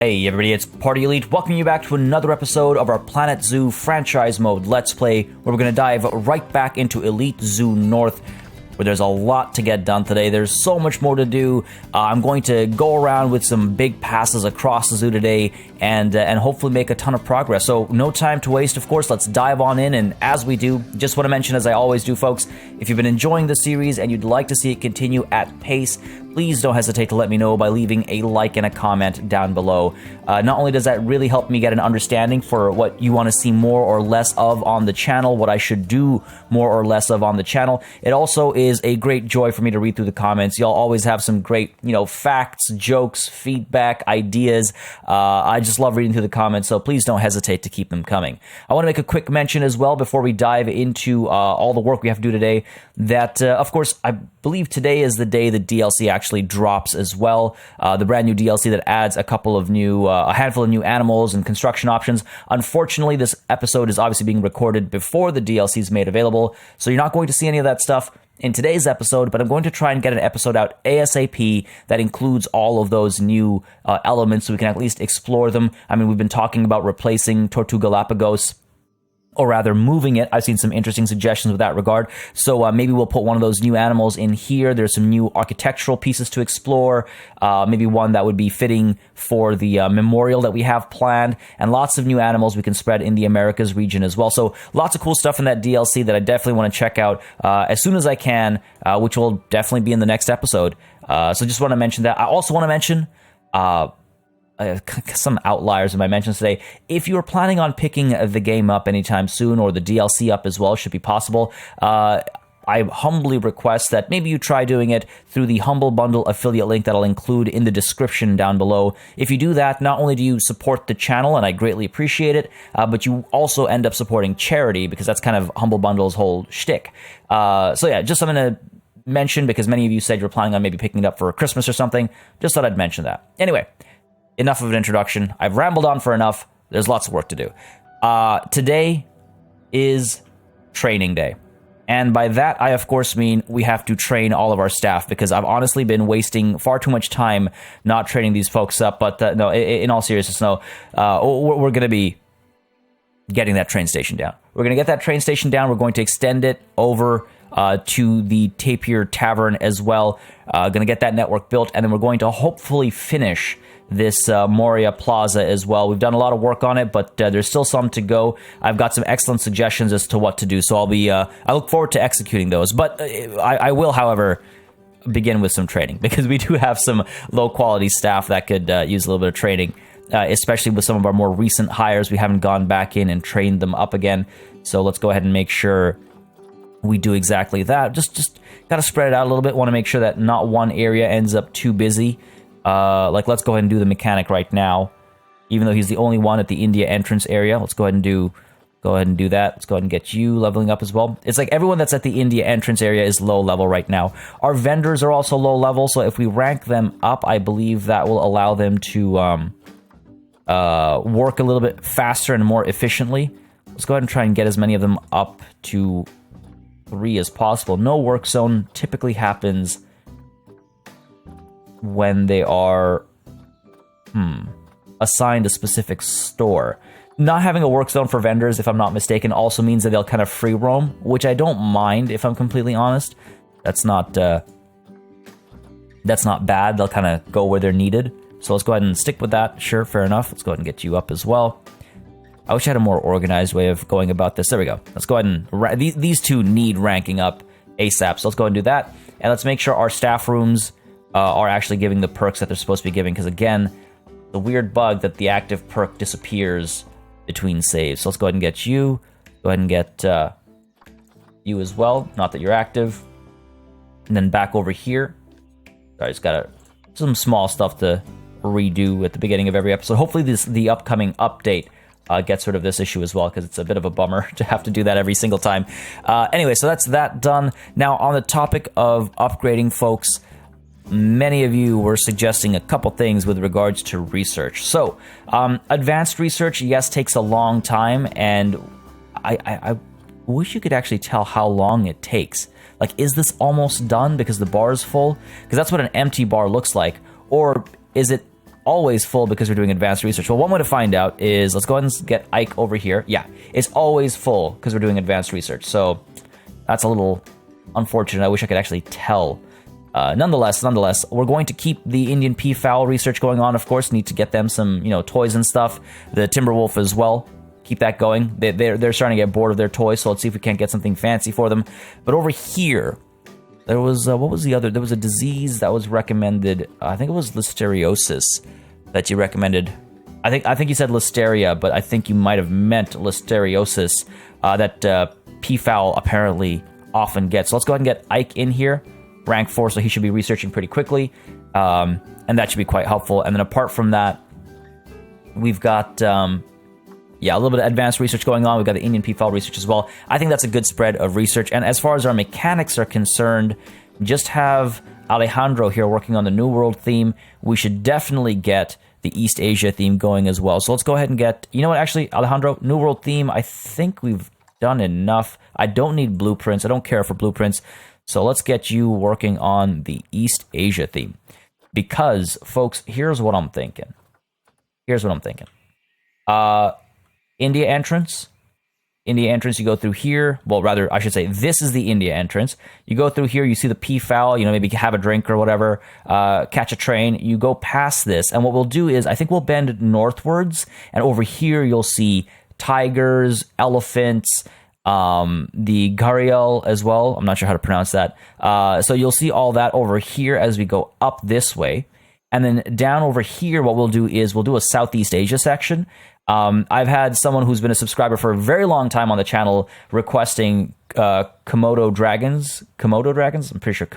Hey everybody, it's Party Elite, welcoming you back to another episode of our Planet Zoo franchise mode Let's Play, where we're going to dive right back into Elite Zoo North, where there's a lot to get done today. There's so much more to do. I'm going to go around with some big passes across the zoo today and hopefully make a ton of progress. So no time to waste, of course. Let's dive on in, and as we do, just want to mention, as I always do, folks, if you've been enjoying the series and you'd like to see it continue at pace, please don't hesitate to let me know by leaving a like and a comment down below. Not only does that really help me get an understanding for what you want to see more or less of on the channel, what I should do more or less of on the channel, it also is a great joy for me to read through the comments. Y'all always have some great, facts, jokes, feedback, ideas. I just love reading through the comments, so please don't hesitate to keep them coming. I want to make a quick mention as well before we dive into all the work we have to do today that, of course, I believe today is the day the DLC actually drops as well. The brand new DLC that adds a handful of new animals and construction options. Unfortunately, this episode is obviously being recorded before the DLC is made available, so you're not going to see any of that stuff in today's episode, but I'm going to try and get an episode out ASAP that includes all of those new elements so we can at least explore them. I mean, we've been talking about replacing Tortuga Galapagos, or rather moving it. I've seen some interesting suggestions with that regard. So maybe we'll put one of those new animals in here. There's some new architectural pieces to explore. Maybe one that would be fitting for the memorial that we have planned. And lots of new animals we can spread in the Americas region as well. So lots of cool stuff in that DLC that I definitely want to check out as soon as I can, which will definitely be in the next episode. So just want to mention that. I also want to mention some outliers in my mentions today. If you're planning on picking the game up anytime soon, or the DLC up as well, should be possible, I humbly request that maybe you try doing it through the Humble Bundle affiliate link that I'll include in the description down below. If you do that, not only do you support the channel, and I greatly appreciate it, but you also end up supporting charity, because that's kind of Humble Bundle's whole shtick. So yeah, just something to mention, because many of you said you're planning on maybe picking it up for Christmas or something. Just thought I'd mention that. Anyway, enough of an introduction. I've rambled on for enough. There's lots of work to do. Today is training day. And by that, I of course mean we have to train all of our staff, because I've honestly been wasting far too much time not training these folks up. But no, in all seriousness, no, we're going to be getting that train station down. We're going to get that train station down. We're going to extend it over to the Tapir Tavern as well. Going to get that network built, and then we're going to hopefully finish this Moria Plaza as well. We've done a lot of work on it, but there's still some to go. I've got some excellent suggestions as to what to do, so I look forward to executing those. But I will, however, begin with some training, because we do have some low-quality staff that could use a little bit of training, especially with some of our more recent hires. We haven't gone back in and trained them up again, so let's go ahead and make sure we do exactly that. Just got to spread it out a little bit. Want to make sure that not one area ends up too busy. Let's go ahead and do the mechanic right now, even though he's the only one at the India entrance area. Let's go ahead and do that. Let's go ahead and get you leveling up as well. It's like everyone that's at the India entrance area is low level right now. Our vendors are also low level, so if we rank them up, I believe that will allow them to work a little bit faster and more efficiently. Let's go ahead and try and get as many of them up to 3 as possible. No work zone typically happens when they are assigned a specific store. Not having a work zone for vendors, if I'm not mistaken, also means that they'll kind of free roam, which I don't mind, if I'm completely honest. That's not bad. They'll kind of go where they're needed. So let's go ahead and stick with that. Sure, fair enough. Let's go ahead and get you up as well. I wish I had a more organized way of going about this. There we go. Let's go ahead and these two need ranking up ASAP. So let's go ahead and do that. And let's make sure our staff rooms are actually giving the perks that they're supposed to be giving, because again, the weird bug that the active perk disappears between saves. So let's go ahead and get you. Go ahead and get you as well. Not that you're active. And then back over here. Sorry, just got some small stuff to redo at the beginning of every episode. Hopefully the upcoming update gets rid of this issue as well, because it's a bit of a bummer to have to do that every single time. Anyway, so that's that done. Now, on the topic of upgrading, folks, many of you were suggesting a couple things with regards to research. So, advanced research, yes, takes a long time, and I wish you could actually tell how long it takes. Like, is this almost done because the bar is full? Because that's what an empty bar looks like. Or is it always full because we're doing advanced research? Well, one way to find out is, let's go ahead and get Ike over here. Yeah, it's always full because we're doing advanced research. So that's a little unfortunate. I wish I could actually tell. Nonetheless, we're going to keep the Indian peafowl research going on. Of course, need to get them some, toys and stuff. The Timberwolf as well. Keep that going. They're starting to get bored of their toys, so let's see if we can't get something fancy for them. But over here, there was what was the other? There was a disease that was recommended. I think it was listeriosis that you recommended. I think you said listeria, but I think you might have meant listeriosis that peafowl apparently often gets. So let's go ahead and get Ike in here. Rank 4, so he should be researching pretty quickly, and that should be quite helpful. And then apart from that, we've got a little bit of advanced research going on. We've got the Indian peafowl research as well. I think that's a good spread of research. And as far as our mechanics are concerned, just have Alejandro here working on the New World theme. We should definitely get the East Asia theme going as well. So let's go ahead and get, actually, Alejandro, New World theme, I think we've done enough. I don't need blueprints. I don't care for blueprints. So let's get you working on the East Asia theme. Because, folks, here's what I'm thinking. India entrance, you go through here. Well, rather, I should say, this is the India entrance. You go through here, you see the peafowl, maybe have a drink or whatever, catch a train. You go past this, and what we'll do is, I think we'll bend northwards, and over here you'll see tigers, elephants, the gharial as well. I'm not sure how to pronounce that. So you'll see all that over here as we go up this way. And then down over here, what we'll do is we'll do a Southeast Asia section. I've had someone who's been a subscriber for a very long time on the channel requesting Komodo dragons. Komodo dragons? I'm pretty sure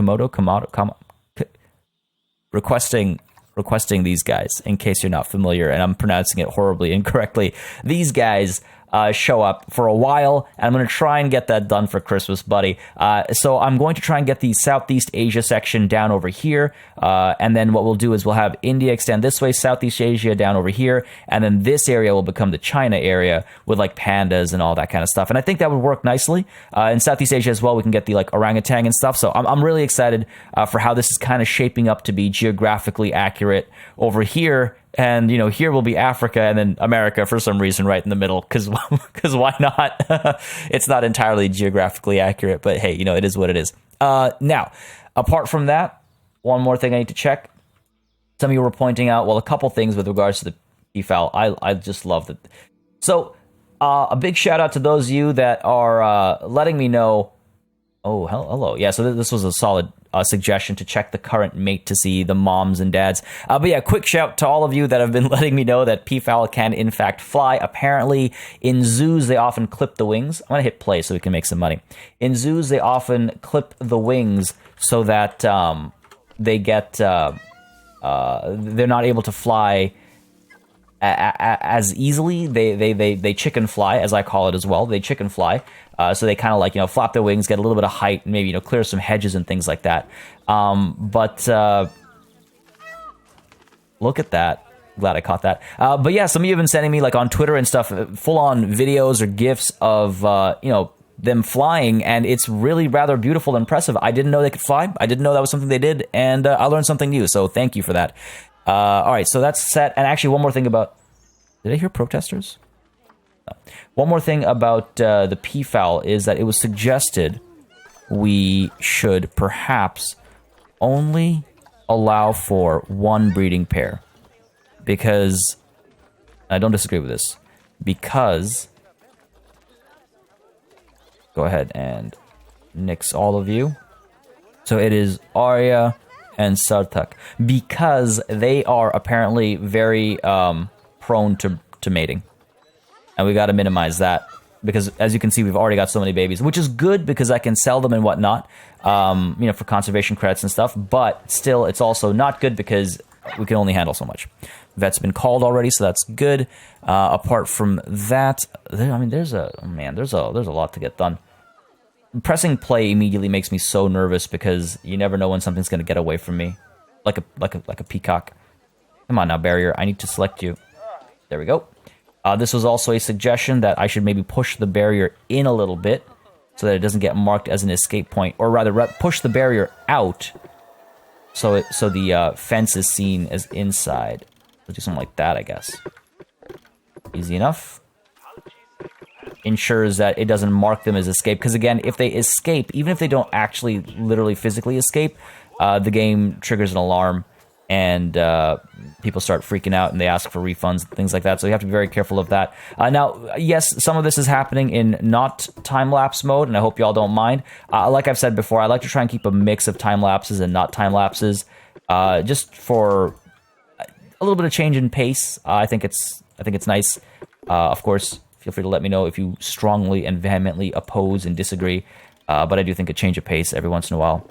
requesting these guys, in case you're not familiar, and I'm pronouncing it horribly incorrectly. These guys show up for a while, and I'm going to try and get that done for Christmas, buddy. So I'm going to try and get the Southeast Asia section down over here, and then what we'll do is we'll have India extend this way, Southeast Asia down over here, and then this area will become the China area with like pandas and all that kind of stuff. And I think that would work nicely. In Southeast Asia as well, we can get the like orangutan and stuff. So I'm really excited for how this is kind of shaping up to be geographically accurate over here. And, here will be Africa and then America for some reason right in the middle, because why not? It's not entirely geographically accurate, but hey, it is what it is. Now, apart from that, one more thing I need to check. Some of you were pointing out, a couple things with regards to the peafowl. I just love it. So, a big shout out to those of you that are letting me know. Oh, hello. Yeah, so this was a solid suggestion to check the current mate to see the moms and dads. But yeah, quick shout to all of you that have been letting me know that peafowl can in fact fly. Apparently, in zoos, they often clip the wings. I'm going to hit play so we can make some money. In zoos, they often clip the wings so that they get... they're not able to fly as easily. They chicken fly, as I call it as well. They chicken fly. So they kind of like, flap their wings, get a little bit of height, and maybe, clear some hedges and things like that. But look at that. Glad I caught that. But yeah, some of you have been sending me, like on Twitter and stuff, full-on videos or GIFs of, them flying, and it's really rather beautiful and impressive. I didn't know they could fly. I didn't know that was something they did, and I learned something new, so thank you for that. All right, so that's set. And actually, one more thing about... Did I hear protesters? No. One more thing about the peafowl is that it was suggested we should perhaps only allow for one breeding pair. Because... I don't disagree with this. Because... Go ahead and nix all of you. So it is Arya and Sarthak. Because they are apparently very prone to mating. And we got to minimize that. Because as you can see, we've already got so many babies. Which is good because I can sell them and whatnot. For conservation credits and stuff. But still, it's also not good because we can only handle so much. Vet's been called already, so that's good. Apart from that, there's a lot to get done. Pressing play immediately makes me so nervous because you never know when something's going to get away from me, like a peacock. Come on now, barrier. I need to select you. There we go. This was also a suggestion that I should maybe push the barrier in a little bit so that it doesn't get marked as an escape point, or rather, push the barrier out so the fence is seen as inside. Let's do something like that, I guess. Easy enough. Ensures that it doesn't mark them as escape. Because again, if they escape, even if they don't actually literally physically escape, the game triggers an alarm and people start freaking out and they ask for refunds and things like that. So you have to be very careful of that. Now, yes, some of this is happening in not time-lapse mode, and I hope y'all don't mind. Like I've said before, I like to try and keep a mix of time-lapses and not time-lapses, just for a little bit of change in pace. I think it's nice. Of course, feel free to let me know if you strongly and vehemently oppose and disagree. But I do think a change of pace every once in a while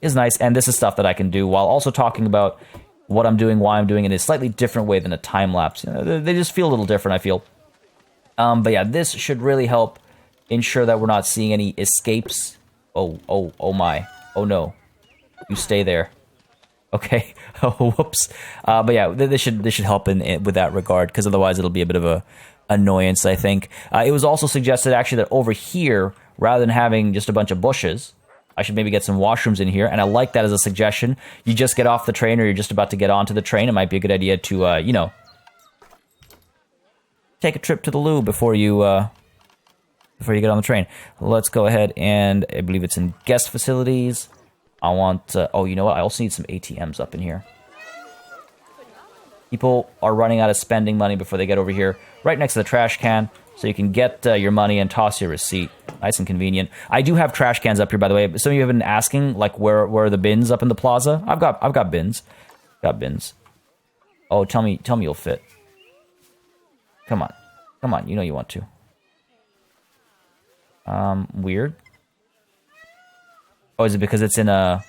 is nice. And this is stuff that I can do while also talking about what I'm doing, why I'm doing it in a slightly different way than a time lapse. You know, they just feel a little different, I feel. But yeah, this should really help ensure that we're not seeing any escapes. Oh my. Oh no. You stay there. Okay. Oh, whoops. But yeah, this should help in with that regard, because otherwise it'll be a bit of a annoyance, I think. It was also suggested actually that over here, rather than having just a bunch of bushes, I should maybe get some washrooms in here, and I like that as a suggestion. You just get off the train, or you're just about to get onto the train, it might be a good idea to, you know, take a trip to the loo before you get on the train. Let's go ahead and, I believe it's in guest facilities. I want, oh, you know what? I also need some ATMs up in here. People are running out of spending money before they get over here, right next to the trash can, so you can get your money and toss your receipt. Nice and convenient. I do have trash cans up here, by the way. Some of you have been asking, like, where are the bins up in the plaza? I've got bins. Got bins. Oh, tell me you'll fit. Come on. You know you want to. Weird. Oh, is it because it's in a?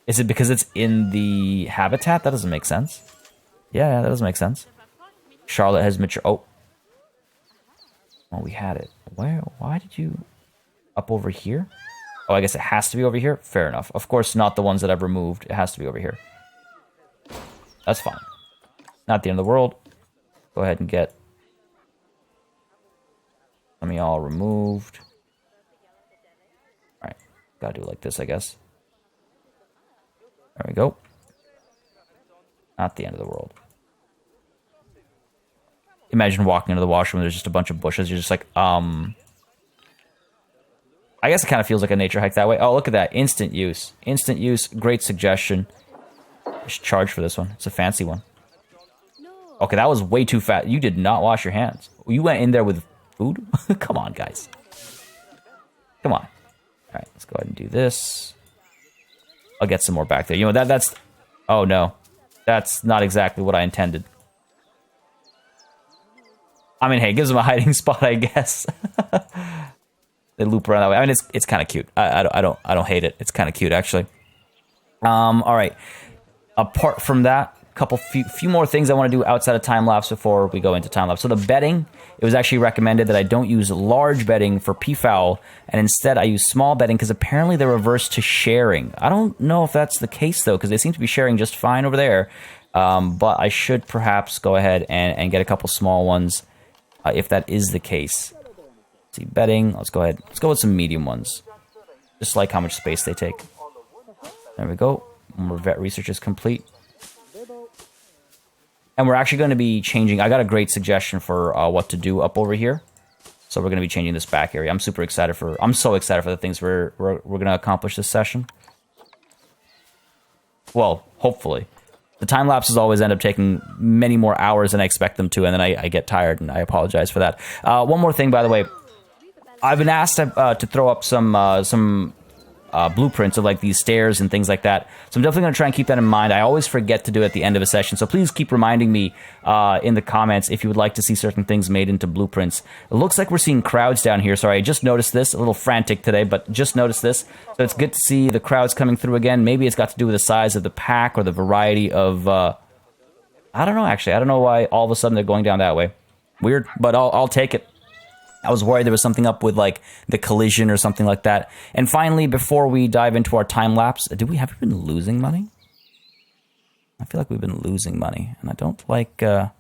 Is it because it's in the habitat? That doesn't make sense. Yeah, that doesn't make sense. Charlotte has mature. Oh, we had it. Where? Why did you? Up over here? Oh, I guess it has to be over here. Fair enough. Of course, not the ones that I've removed. It has to be over here. That's fine. Not the end of the world. Go ahead and get. Let me all removed. All right, gotta do it like this, I guess. There we go. Not the end of the world. Imagine walking into the washroom, there's just a bunch of bushes. You're just like, I guess it kind of feels like a nature hike that way. Oh, look at that. Instant use. Instant use. Great suggestion. I should charge for this one. It's a fancy one. Okay, that was way too fast. You did not wash your hands. You went in there with food? Come on, guys. Come on. All right, let's go ahead and do this. I'll get some more back there. You know, that's... Oh, no. That's not exactly what I intended. I mean, hey, it gives them a hiding spot, I guess. They loop around that way. I mean, it's kind of cute. I don't hate it. It's kind of cute, actually. All right. Apart from that, few more things I want to do outside of time lapse before we go into time lapse. So the bedding, it was actually recommended that I don't use large bedding for peafowl, and instead I use small bedding because apparently they're reversed to sharing. I don't know if that's the case though, because they seem to be sharing just fine over there. But I should perhaps go ahead and get a couple small ones if that is the case. Let's see, bedding. Let's go ahead. Let's go with some medium ones. Just like how much space they take. There we go. More vet research is complete. And we're actually going to be changing. I got a great suggestion for what to do up over here. So we're going to be changing this back area. I'm so excited for the things we're going to accomplish this session. Well, hopefully. The time lapses always end up taking many more hours than I expect them to, and then I get tired, and I apologize for that. One more thing, by the way. I've been asked to throw up some blueprints of like these stairs and things like that. So I'm definitely going to try and keep that in mind. I always forget to do it at the end of a session. So please keep reminding me in the comments if you would like to see certain things made into blueprints. It looks like we're seeing crowds down here. Sorry, I just noticed this. A little frantic today, but just noticed this. So it's good to see the crowds coming through again. Maybe it's got to do with the size of the pack or the variety of... I don't know, actually. I don't know why all of a sudden they're going down that way. Weird, but I'll take it. I was worried there was something up with, like, the collision or something like that. And finally, before we dive into our time lapse, have we been losing money? I feel like we've been losing money, and I don't like that.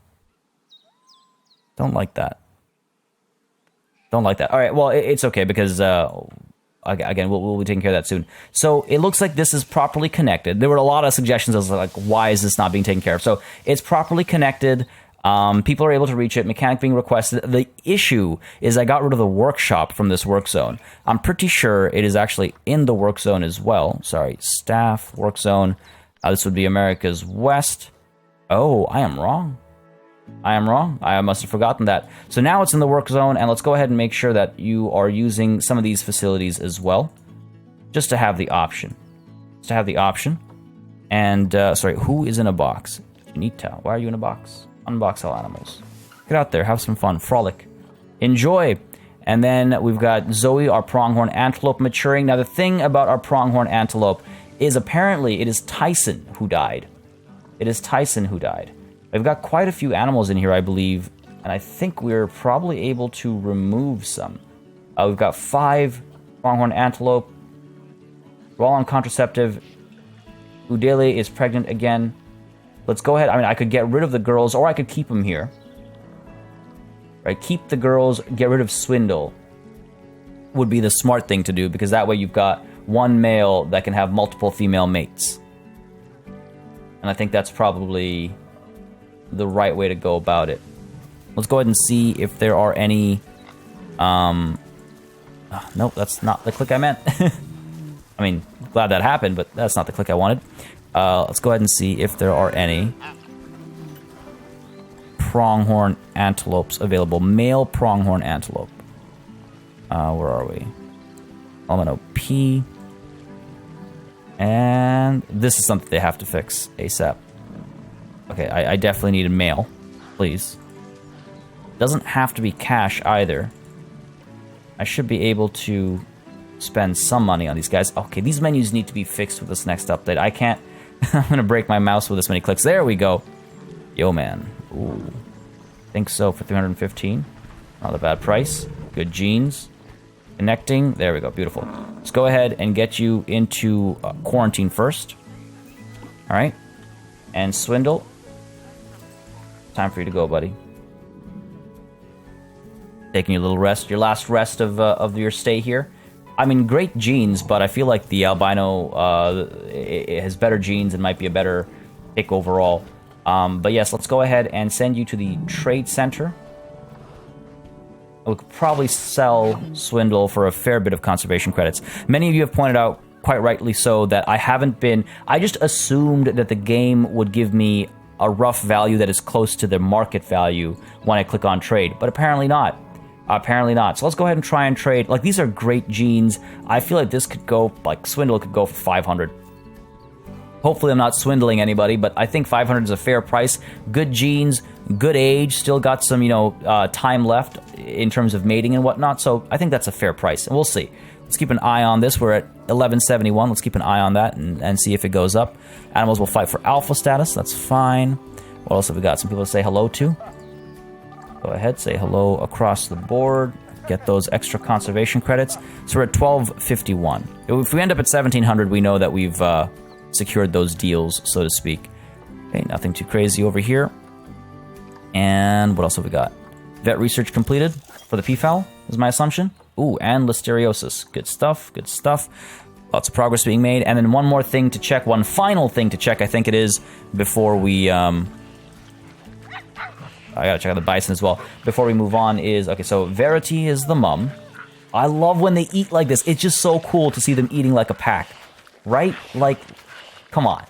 Don't like that. All right, well, it's okay, because, again, we'll be taking care of that soon. So it looks like this is properly connected. There were a lot of suggestions as like, why is this not being taken care of? So it's properly connected. People are able to reach it. Mechanic being requested. The issue is I got rid of the workshop from this work zone. I'm pretty sure it is actually in the work zone as well. Sorry, staff, work zone. This would be America's West. Oh, I am wrong. I am wrong. I must have forgotten that. So now it's in the work zone, and let's go ahead and make sure that you are using some of these facilities as well, just to have the option. Just to have the option. And, sorry, who is in a box? Nita, why are you in a box? Unbox all animals. Get out there, have some fun, frolic, enjoy. And then we've got Zoe, our pronghorn antelope, maturing. Now, the thing about our pronghorn antelope is apparently it is Tyson who died. It is Tyson who died. We've got quite a few animals in here, I believe, and I think we're probably able to remove some. We've got 5 pronghorn antelope. We're all on contraceptive. Udele is pregnant again. Let's go ahead. I mean, I could get rid of the girls, or I could keep them here. Right? Keep the girls, get rid of Swindle would be the smart thing to do, because that way you've got one male that can have multiple female mates. And I think that's probably the right way to go about it. Let's go ahead and see if there are any... nope, that's not the click I meant. I mean, glad that happened, but that's not the click I wanted. Let's go ahead and see if there are any pronghorn antelopes available. Male pronghorn antelope. Where are we? Element P. And this is something they have to fix ASAP. Okay, I definitely need a male, please. Doesn't have to be cash either. I should be able to spend some money on these guys. Okay, these menus need to be fixed with this next update. I can't... I'm gonna break my mouse with this many clicks. There we go. Yo, man. Ooh. Think so for 315. Not a bad price. Good jeans. Connecting. There we go. Beautiful. Let's go ahead and get you into quarantine first. All right. And Swindle. Time for you to go, buddy. Taking your little rest. Your last rest of your stay here. I mean, great genes, but I feel like the albino it has better genes and might be a better pick overall. But yes, let's go ahead and send you to the trade center. We could probably sell Swindle for a fair bit of conservation credits. Many of you have pointed out, quite rightly so, that I haven't been... I just assumed that the game would give me a rough value that is close to the market value when I click on trade, but apparently not. Apparently not. So let's go ahead and try and trade. Like, these are great genes. I feel like this could go, like, Swindle could go for 500. Hopefully I'm not swindling anybody, but I think 500 is a fair price. Good genes, good age, still got some, time left in terms of mating and whatnot, so I think that's a fair price, and we'll see. Let's keep an eye on this. We're at 1171. Let's keep an eye on that and see if it goes up. Animals will fight for alpha status. That's fine. What else have we got? Some people to say hello to. Go ahead, say hello across the board. Get those extra conservation credits. So we're at 1251. If we end up at 1700, we know that we've secured those deals, so to speak. Okay, nothing too crazy over here. And what else have we got? Vet research completed for the peafowl, is my assumption. Ooh, and listeriosis. Good stuff, good stuff. Lots of progress being made. And then one more thing to check, one final thing to check, I think it is, before we... I gotta check out the bison as well. Before we move on is... Okay, so Verity is the mum. I love when they eat like this. It's just so cool to see them eating like a pack. Right? Like, come on.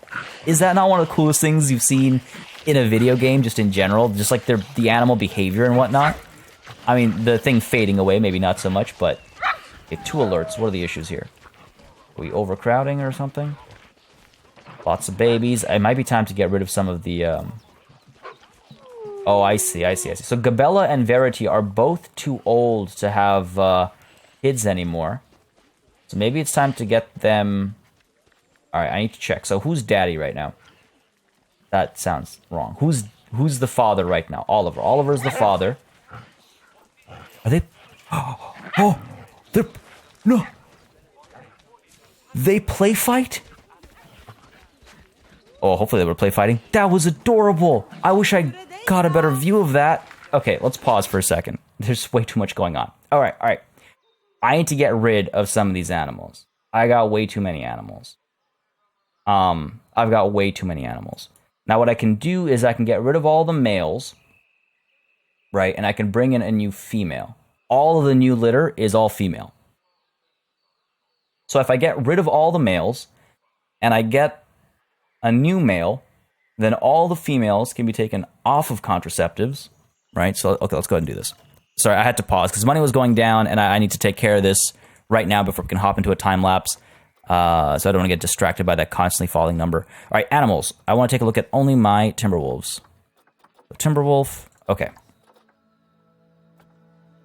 Is that not one of the coolest things you've seen in a video game, just in general? Just like the animal behavior and whatnot? I mean, the thing fading away, maybe not so much, but... Okay, 2 alerts. What are the issues here? Are we overcrowding or something? Lots of babies. It might be time to get rid of some of the... Oh, I see. So Gabella and Verity are both too old to have kids anymore. So maybe it's time to get them... Alright, I need to check. So who's daddy right now? That sounds wrong. Who's the father right now? Oliver. Oliver's the father. Are they... Oh! They're... No! They play fight? Oh, hopefully they were play fighting. That was adorable! I wish I got a better view of that. Okay, let's pause for a second. There's way too much going on. Alright. I need to get rid of some of these animals. I got way too many animals. I've got way too many animals. Now what I can do is I can get rid of all the males, right? And I can bring in a new female. All of the new litter is all female. So if I get rid of all the males and I get a new male, then all the females can be taken off of contraceptives, right? So, okay, let's go ahead and do this. Sorry, I had to pause because money was going down and I need to take care of this right now before we can hop into a time lapse. So I don't want to get distracted by that constantly falling number. All right, animals. I want to take a look at only my Timberwolves. Timberwolf, okay.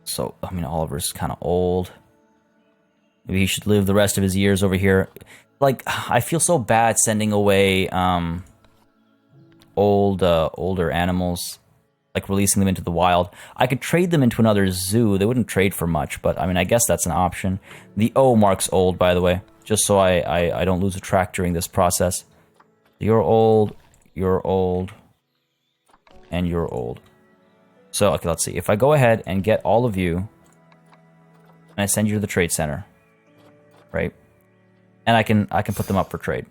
So, I mean, Oliver's kind of old. Maybe he should live the rest of his years over here. Like, I feel so bad sending away older animals, like releasing them into the wild. I could trade them into another zoo. They wouldn't trade for much, but I mean, I guess that's an option. The O marks old, by the way, just so I don't lose a track during this process. You're old, and you're old. So, okay, let's see. If I go ahead and get all of you, and I send you to the trade center, right? And I can put them up for trade.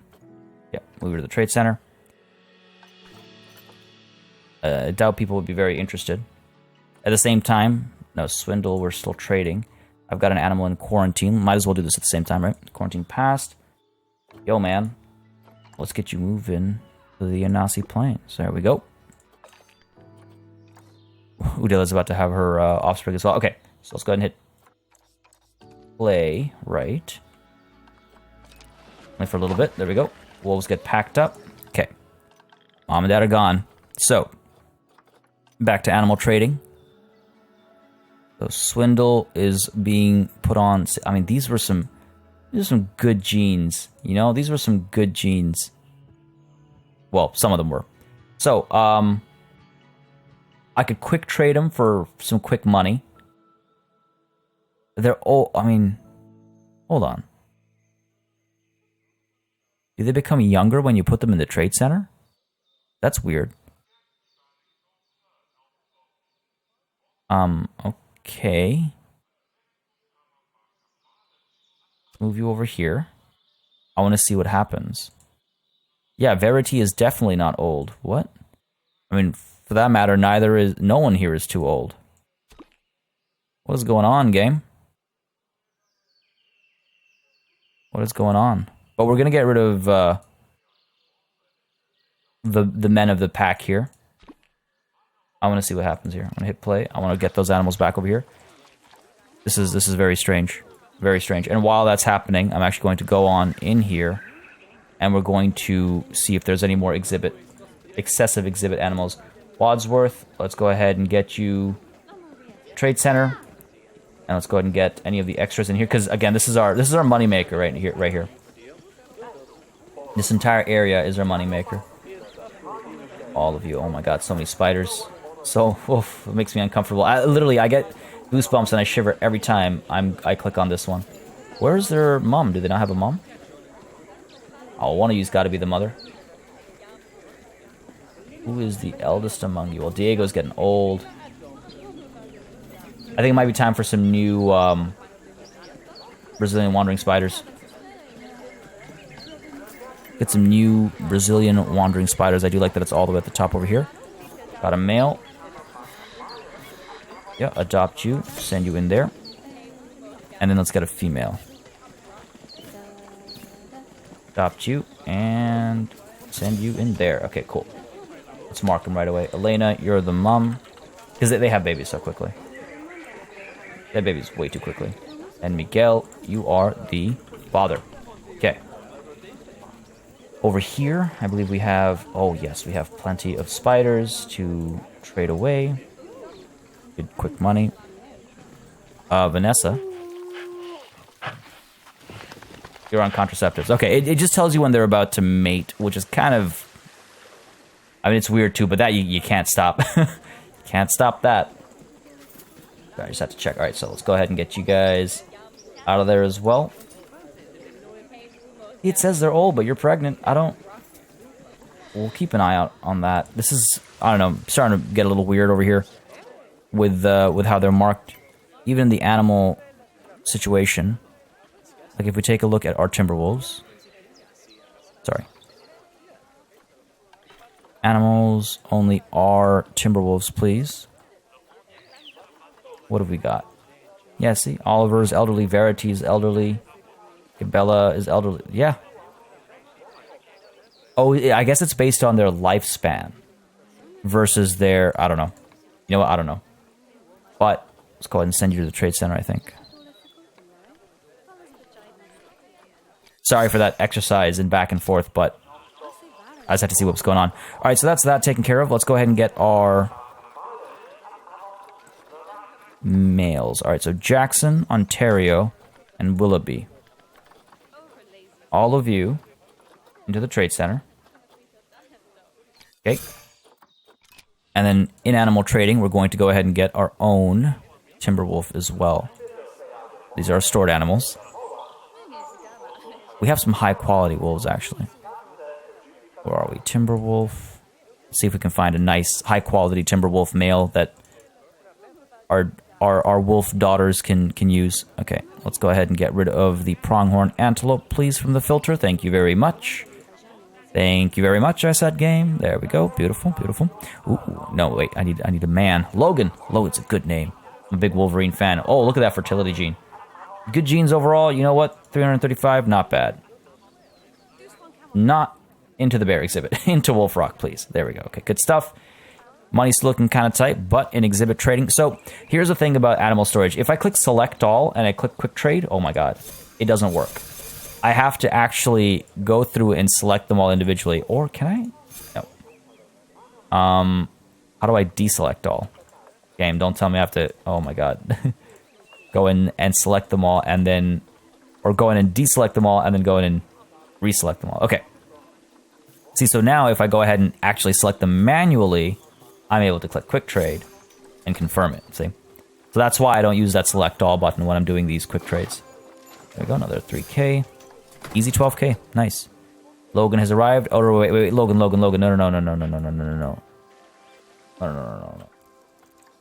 Yeah, move to the trade center. I doubt people would be very interested. At the same time, no, swindle, we're still trading. I've got an animal in quarantine. Might as well do this at the same time, right? Quarantine passed. Yo, man. Let's get you moving to the Anasi Plains. There we go. Udila's about to have her offspring as well. Okay, so let's go ahead and hit play, right? Only for a little bit. There we go. Wolves get packed up. Okay. Mom and Dad are gone. So, back to animal trading. So, swindle is being put on. I mean, these are some good genes. You know, these were some good genes. Well, some of them were. So, I could quick trade them for some quick money. They're all, I mean, hold on. Do they become younger when you put them in the trade center? That's weird. Okay. Move you over here. I want to see what happens. Yeah, Verity is definitely not old. What? I mean, for that matter, no one here is too old. What is going on, game? What is going on? But we're gonna get rid of the men of the pack here. I want to see what happens here. I'm gonna hit play. I want to get those animals back over here. This is very strange, very strange. And while that's happening, I'm actually going to go on in here, and we're going to see if there's any more excessive exhibit animals. Wadsworth, let's go ahead and get you trade center, and let's go ahead and get any of the extras in here because again, this is our moneymaker right here. This entire area is our moneymaker. All of you, oh my god, so many spiders. So, oof, it makes me uncomfortable. I get goosebumps and I shiver every time I click on this one. Where's their mom? Do they not have a mom? Oh, one of you's got to be the mother. Who is the eldest among you? Well, Diego's getting old. I think it might be time for some new Brazilian wandering spiders. Get some new Brazilian wandering spiders. I do like that it's all the way at the top over here. Got a male. Yeah, adopt you. Send you in there. And then let's get a female. Adopt you and send you in there. Okay, cool. Let's mark them right away. Elena, you're the mom. Because they have babies so quickly. They have babies way too quickly. And Miguel, you are the father. Okay. Over here, I believe we have... Oh, yes, we have plenty of spiders to trade away. Good quick money. Vanessa. You're on contraceptives. Okay, it just tells you when they're about to mate, which is kind of... I mean, it's weird too, but that you can't stop. Can't stop that. I just have to check. Alright, so let's go ahead and get you guys out of there as well. It says they're old, but you're pregnant. We'll keep an eye out on that. This is, I don't know, starting to get a little weird over here with how they're marked. Even in the animal situation. Like if we take a look at our timber wolves. Sorry. Animals, only our timber wolves, please. What have we got? Yeah, see, Oliver's elderly, Verity's elderly, Gabella is elderly. Yeah. Oh, I guess it's based on their lifespan versus their, I don't know. You know what? I don't know. But let's go ahead and send you to the trade center, I think. Sorry for that exercise and back and forth, but I just had to see what was going on. All right, so that's that taken care of. Let's go ahead and get our males. All right, so Jackson, Ontario, and Willoughby. All of you into the trade center. Okay. And then in animal trading, we're going to go ahead and get our own Timberwolf as well. These are our stored animals. We have some high quality wolves, actually. Where are we? Timberwolf. Let's see if we can find a nice high quality Timberwolf male that our wolf daughters can use. Okay, let's go ahead and get rid of the pronghorn antelope, please, from the filter. Thank you very much. Thank you very much, I said game. There we go. Beautiful, beautiful. Ooh, no, wait, I need a man. Logan. Logan's a good name. I'm a big Wolverine fan. Oh, look at that fertility gene. Good genes overall. You know what? 335, not bad. Not into the bear exhibit. Into Wolf Rock, please. There we go. Okay, good stuff. Money's looking kind of tight, but in exhibit trading. So here's the thing about animal storage. If I click select all and I click quick trade, oh my god, it doesn't work. I have to actually go through and select them all individually. Or can I? No. How do I deselect all? Game, don't tell me I have to. Oh my god. Go in and select them all and then, or go in and deselect them all and then go in and reselect them all. Okay. See, so now if I go ahead and actually select them manually, I'm able to click quick trade and confirm it. See? So that's why I don't use that select all button when I'm doing these quick trades. There we go, another 3K. Easy 12K. Nice. Logan has arrived. Oh, wait. Logan. No. No.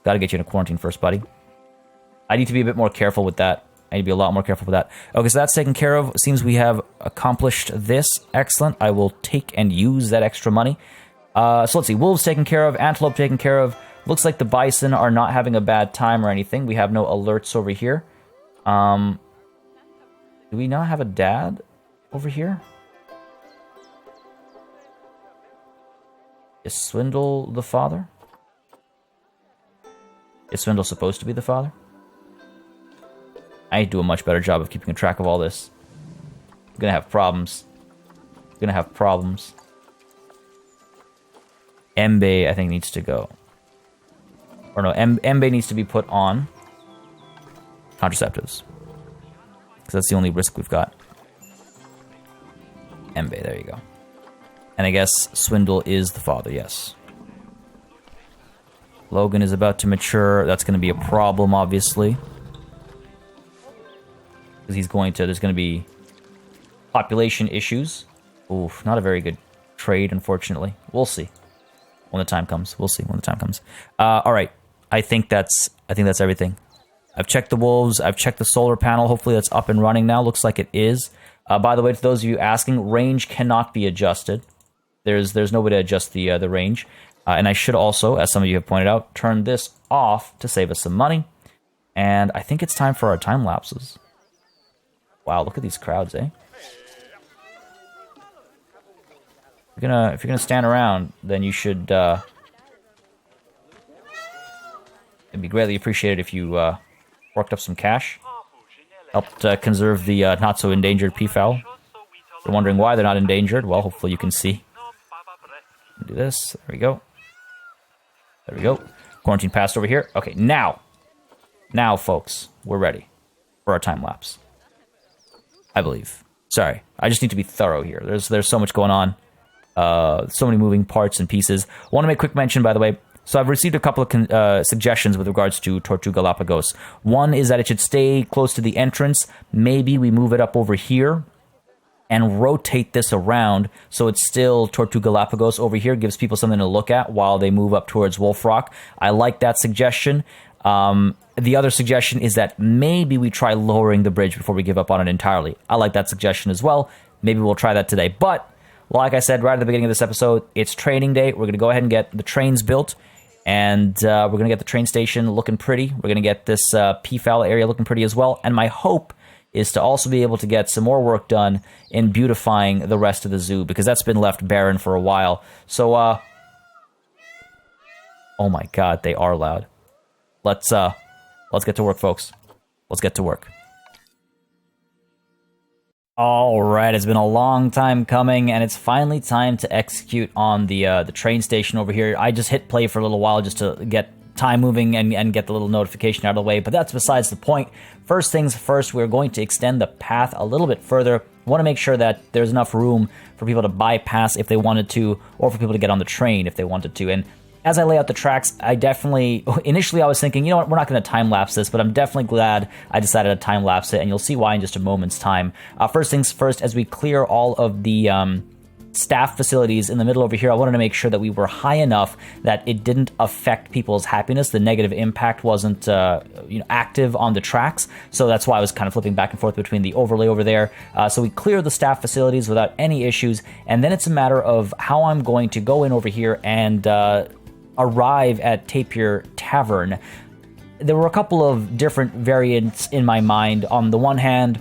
Gotta get you in a quarantine first, buddy. I need to be a bit more careful with that. I need to be a lot more careful with that. Okay, so that's taken care of. It seems we have accomplished this. Excellent. I will take and use that extra money. So let's see. Wolves taken care of. Antelope taken care of. Looks like the bison are not having a bad time or anything. We have no alerts over here. Do we not have a dad over here? Is Swindle the father? Is Swindle supposed to be the father? I need to do a much better job of keeping track of all this. I'm gonna have problems. Mbe, I think, needs to go. Or no, Mbe needs to be put on contraceptives. Because that's the only risk we've got. Mbe, there you go. And I guess Swindle is the father, yes. Logan is about to mature. That's going to be a problem, obviously. Because there's going to be population issues. Oof, not a very good trade, unfortunately. We'll see when the time comes. All right, I think that's everything. I've checked the wolves. I've checked the solar panel. Hopefully that's up and running now. Looks like it is. By the way, to those of you asking, range cannot be adjusted. There's no way to adjust the range. And I should also, as some of you have pointed out, turn this off to save us some money. And I think it's time for our time lapses. Wow, look at these crowds, eh? If you're gonna stand around, then you should. It'd be greatly appreciated if you worked up some cash, helped conserve the not so endangered peafowl. You're wondering why they're not endangered? Well, hopefully you can see. Do this. There we go. Quarantine passed over here. Okay, now, folks, we're ready for our time lapse. I believe. Sorry, I just need to be thorough here. There's so much going on. So many moving parts and pieces. I want to make quick mention, by the way. So I've received a couple of suggestions with regards to Tortuga Galapagos. One is that it should stay close to the entrance. Maybe we move it up over here and rotate this around so it's still Tortuga Galapagos over here. Gives people something to look at while they move up towards Wolf Rock. I like that suggestion. The other suggestion is that maybe we try lowering the bridge before we give up on it entirely. I like that suggestion as well. Maybe we'll try that today. But like I said right at the beginning of this episode, it's training day. We're going to go ahead and get the trains built, and we're going to get the train station looking pretty. We're going to get this PFAL area looking pretty as well. And my hope is to also be able to get some more work done in beautifying the rest of the zoo, because that's been left barren for a while. So, oh my God, they are loud. Let's get to work, folks. Let's get to work. All right, it's been a long time coming, and it's finally time to execute on the train station over here. I just hit play for a little while just to get time moving and get the little notification out of the way, but that's besides the point. First things first, we're going to extend the path a little bit further. We want to make sure that there's enough room for people to bypass if they wanted to, or for people to get on the train if they wanted to. And as I lay out the tracks, initially I was thinking, you know what, we're not going to time-lapse this, but I'm definitely glad I decided to time-lapse it, and you'll see why in just a moment's time. First things first, as we clear all of the staff facilities in the middle over here, I wanted to make sure that we were high enough that it didn't affect people's happiness. The negative impact wasn't active on the tracks, so that's why I was kind of flipping back and forth between the overlay over there. So we clear the staff facilities without any issues, and then it's a matter of how I'm going to go in over here and arrive at Tapir Tavern. There were a couple of different variants in my mind. On the one hand,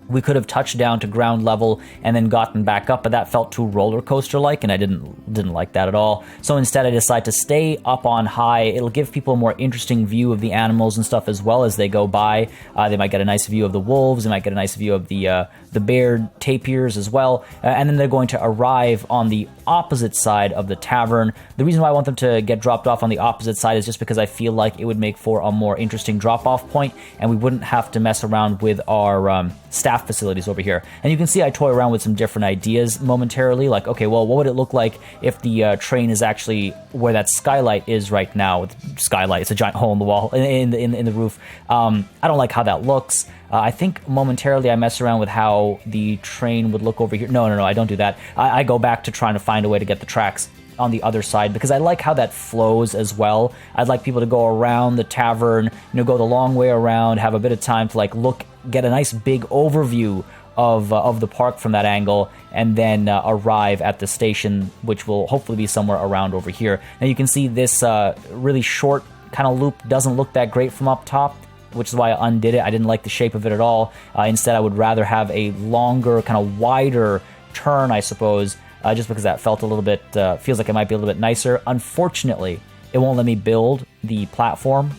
we could have touched down to ground level and then gotten back up, but that felt too roller coaster like, and I didn't like that at all. So instead I decided to stay up on high. It'll give people a more interesting view of the animals and stuff as well as they go by. They might get a nice view of the wolves, they might get a nice view of the bared tapirs as well, and then they're going to arrive on the opposite side of the tavern. The reason why I want them to get dropped off on the opposite side is just because I feel like it would make for a more interesting drop-off point, and we wouldn't have to mess around with our staff facilities over here. And you can see I toy around with some different ideas momentarily, like, okay, well, what would it look like if the train is actually where that skylight is right now? Skylight, it's a giant hole in the wall, in the roof. I don't like how that looks. I think momentarily I mess around with how the train would look over here. No, I don't do that. I go back to trying to find a way to get the tracks on the other side, because I like how that flows as well. I'd like people to go around the tavern, go the long way around, have a bit of time to get a nice big overview of the park from that angle, and then arrive at the station, which will hopefully be somewhere around over here. Now you can see this really short kind of loop doesn't look that great from up top, which is why I undid it. I didn't like the shape of it at all. Instead, I would rather have a longer, kind of wider turn, I suppose, just because that felt a little bit, feels like it might be a little bit nicer. Unfortunately, it won't let me build the platform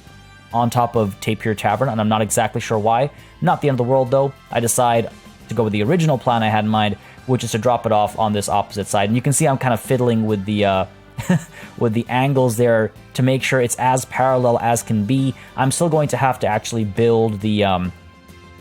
on top of Tapir Tavern, and I'm not exactly sure why. Not the end of the world, though. I decide to go with the original plan I had in mind, which is to drop it off on this opposite side. And you can see I'm kind of fiddling with the with the angles there to make sure it's as parallel as can be. I'm still going to have to actually build the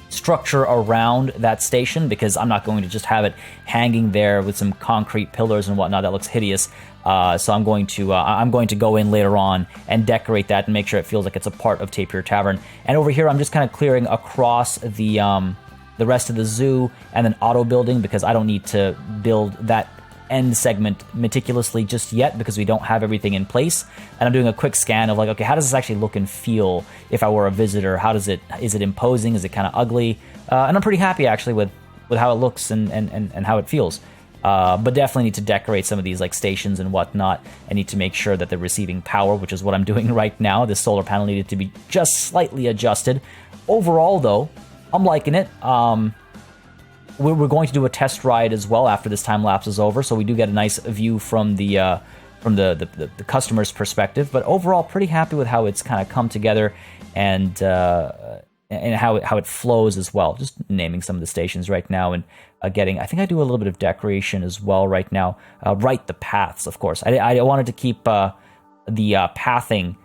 structure around that station, because I'm not going to just have it hanging there with some concrete pillars and whatnot. That looks hideous. So I'm going to go in later on and decorate that and make sure it feels like it's a part of Tapir Tavern. And over here, I'm just kind of clearing across the rest of the zoo and then auto building, because I don't need to build that end segment meticulously just yet, because we don't have everything in place. And I'm doing a quick scan of okay, how does this actually look and feel if I were a visitor? Is it imposing? Is it kind of ugly? And I'm pretty happy actually with how it looks and how it feels. But definitely need to decorate some of these stations and whatnot. I need to make sure that they're receiving power, which is what I'm doing right now. This solar panel needed to be just slightly adjusted. Overall though, I'm liking it. We're going to do a test ride as well after this time lapse is over, so we do get a nice view from the customer's perspective. But overall, pretty happy with how it's kind of come together and how it flows as well. Just naming some of the stations right now and I think I do a little bit of decoration as well right now. Right, the paths, of course. I wanted to keep the pathing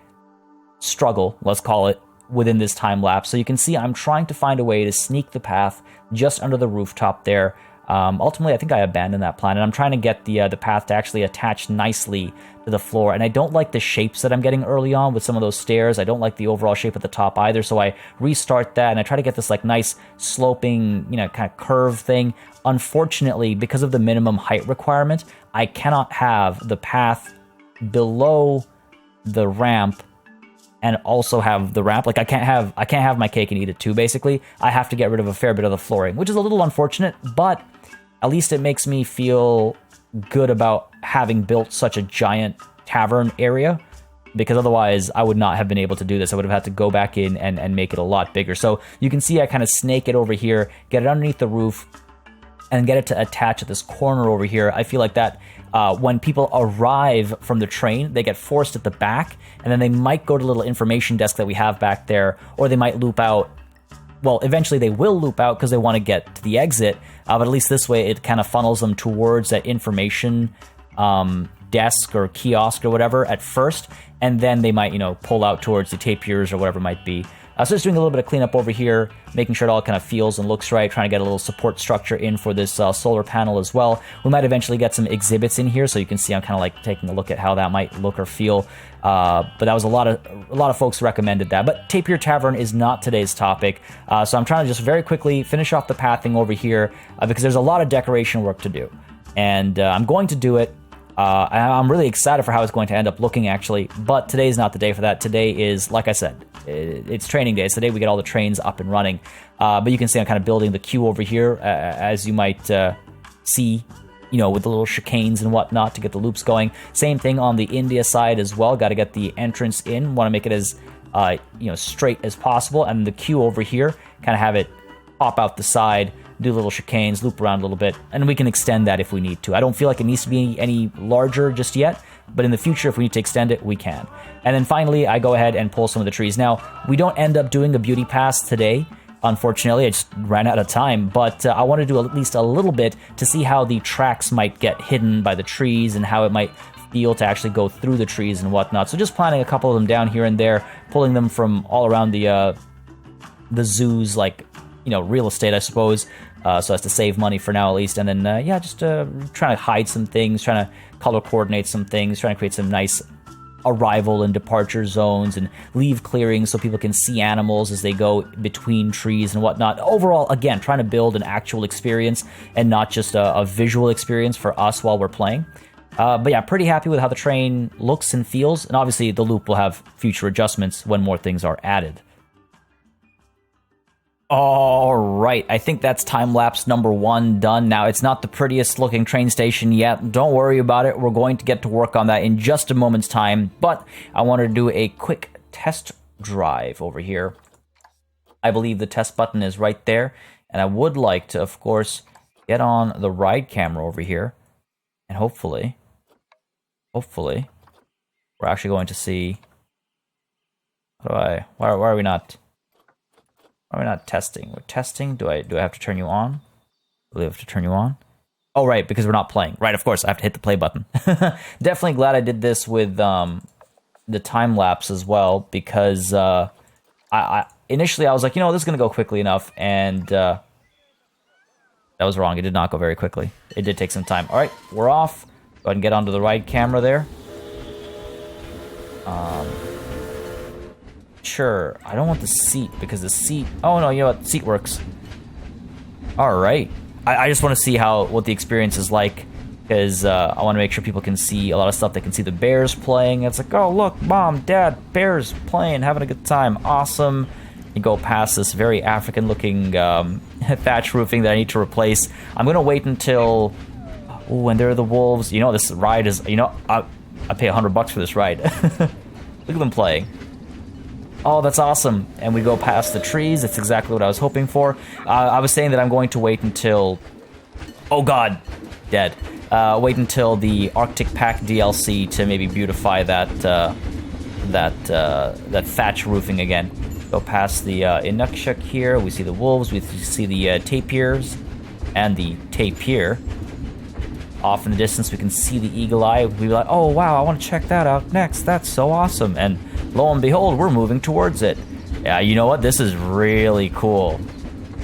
struggle, let's call it, within this time lapse. So you can see I'm trying to find a way to sneak the path just under the rooftop there. Ultimately, I think I abandoned that plan, and I'm trying to get the path to actually attach nicely to the floor. And I don't like the shapes that I'm getting early on with some of those stairs. I don't like the overall shape at the top either, so I restart that, and I try to get this nice sloping, kind of curve thing. Unfortunately, because of the minimum height requirement, I cannot have the path below the ramp and also have the ramp. Like I can't have my cake and eat it too, basically. I have to get rid of a fair bit of the flooring, which is a little unfortunate, but at least it makes me feel good about having built such a giant tavern area, because otherwise I would not have been able to do this. I would have had to go back in and make it a lot bigger. So you can see I kind of snake it over here, get it underneath the roof, and get it to attach at this corner over here. I feel like that when people arrive from the train, they get forced at the back, and then they might go to a little information desk that we have back there, or they might loop out. Well, eventually they will loop out because they want to get to the exit, but at least this way it kind of funnels them towards that information desk or kiosk or whatever at first, and then they might, pull out towards the tapirs or whatever it might be. So just doing a little bit of cleanup over here, making sure it all kind of feels and looks right, trying to get a little support structure in for this solar panel as well. We might eventually get some exhibits in here, so you can see I'm kind of like taking a look at how that might look or feel. But that was a lot of folks recommended that. But Tapir Tavern is not today's topic, so I'm trying to just very quickly finish off the pathing over here because there's a lot of decoration work to do, and I'm going to do it. I'm really excited for how it's going to end up looking, actually, but today's not the day for that. Today is, like I said, it's training day. It's the day we get all the trains up and running. But you can see I'm kind of building the queue over here, as you might see, with the little chicanes and whatnot to get the loops going. Same thing on the India side as well. Got to get the entrance in. Want to make it as straight as possible, and the queue over here, kind of have it pop out the side, do little chicanes, loop around a little bit, and we can extend that if we need to. I don't feel like it needs to be any larger just yet, but in the future, if we need to extend it, we can. And then finally, I go ahead and pull some of the trees. Now, we don't end up doing a beauty pass today, unfortunately. I just ran out of time, but I want to do at least a little bit to see how the tracks might get hidden by the trees and how it might feel to actually go through the trees and whatnot. So just planting a couple of them down here and there, pulling them from all around the zoo's, real estate, I suppose, so as to save money for now at least. And then, just trying to hide some things, trying to color coordinate some things, trying to create some nice arrival and departure zones and leave clearings so people can see animals as they go between trees and whatnot. Overall, again, trying to build an actual experience and not just a visual experience for us while we're playing. But yeah, pretty happy with how the train looks and feels. And obviously the loop will have future adjustments when more things are added. All right, I think that's time-lapse number 1 done. Now, it's not the prettiest looking train station yet. Don't worry about it. We're going to get to work on that in just a moment's time. But I wanted to do a quick test drive over here. I believe the test button is right there. And I would like to, of course, get on the ride camera over here. And hopefully, we're actually going to see... Why are we not... Why are we not testing? We're testing. Do I have to turn you on? Do I have to turn you on? Oh, right, because we're not playing. Right, of course, I have to hit the play button. Definitely glad I did this with the time lapse as well, because I initially I was like, this is going to go quickly enough, and that was wrong. It did not go very quickly. It did take some time. All right, we're off. Go ahead and get onto the right camera there. Sure, I don't want the seat, because the seat... Oh, no, you know what? Seat works. All right. I just want to see what the experience is like, because I want to make sure people can see a lot of stuff. They can see the bears playing. It's like, oh, look, Mom, Dad, bears playing, having a good time. Awesome. You go past this very African-looking thatch roofing that I need to replace. I'm going to wait until... Oh, and there are the wolves. This ride is... I pay $100 for this ride. Look at them playing. Oh, that's awesome. And we go past the trees. That's exactly what I was hoping for. I was saying that I'm going to wait until... Oh, God. Dead. Wait until the Arctic Pack DLC to maybe beautify that thatch roofing again. Go past the Inukshuk here. We see the wolves. We see the tapirs and the tapir. Off in the distance, we can see the eagle eye. We'll be like, oh, wow, I want to check that out next. That's so awesome. And lo and behold, we're moving towards it. Yeah, you know what? This is really cool.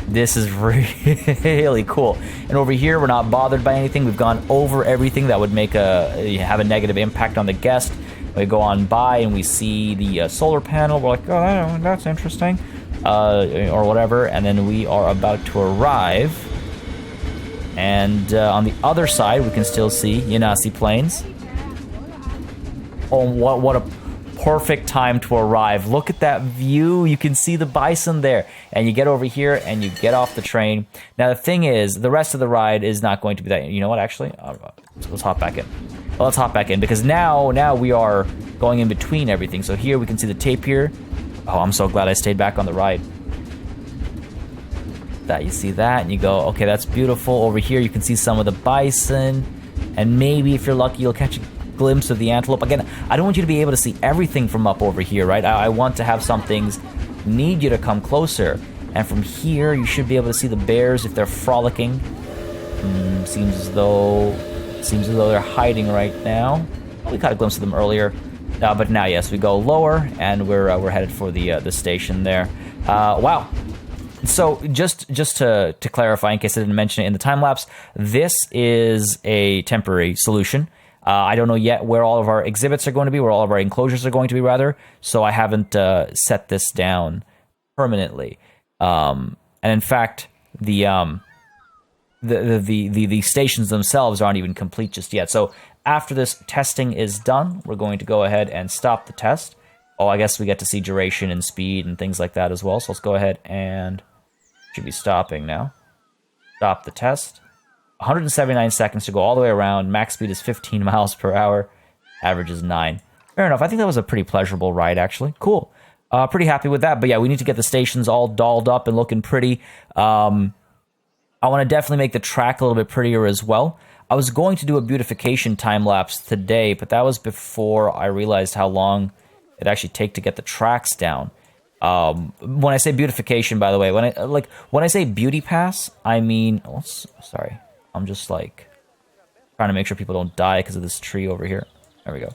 This is really cool. And over here, we're not bothered by anything. We've gone over everything that would have a negative impact on the guest. We go on by and we see the solar panel. We're like, oh, that's interesting. Or whatever. And then we are about to arrive. And on the other side, we can still see Yanasi Plains. Oh, what a perfect time to arrive. Look at that view. You can see the bison there. And you get over here and you get off the train. Now, the thing is, the rest of the ride is not going to be that. You know what, actually? Let's hop back in. Well, let's hop back in because now we are going in between everything. So here we can see the tapir. Oh, I'm so glad I stayed back on the ride. That you see that and you go, okay, that's beautiful. Over here you can see some of the bison. And maybe if you're lucky, you'll catch a glimpse of the antelope. Again, I don't want you to be able to see everything from up over here, right? I want to have some things need you to come closer. And from here, you should be able to see the bears if they're frolicking. Seems as though they're hiding right now. We caught a glimpse of them earlier. But now, yes, we go lower, and we're headed for the station there. Wow. So just to clarify, in case I didn't mention it in the time lapse, this is a temporary solution. I don't know yet where all of our exhibits are going to be, where all of our enclosures are going to be, rather. So I haven't set this down permanently. And in fact, the stations themselves aren't even complete just yet. So after this testing is done, we're going to go ahead and stop the test. Oh, I guess we get to see duration and speed and things like that as well. So let's go ahead and should be stopping now. Stop the test. 179 seconds to go all the way around. Max speed is 15 miles per hour. Average is 9. Fair enough. I think that was a pretty pleasurable ride, actually. Cool. Pretty happy with that. But yeah, we need to get the stations all dolled up and looking pretty. I want to definitely make the track a little bit prettier as well. I was going to do a beautification time lapse today, but that was before I realized how long it actually take to get the tracks down. When I say beautification, by the way, when I say beauty pass, I mean, sorry. I'm just like trying to make sure people don't die because of this tree over here. There we go.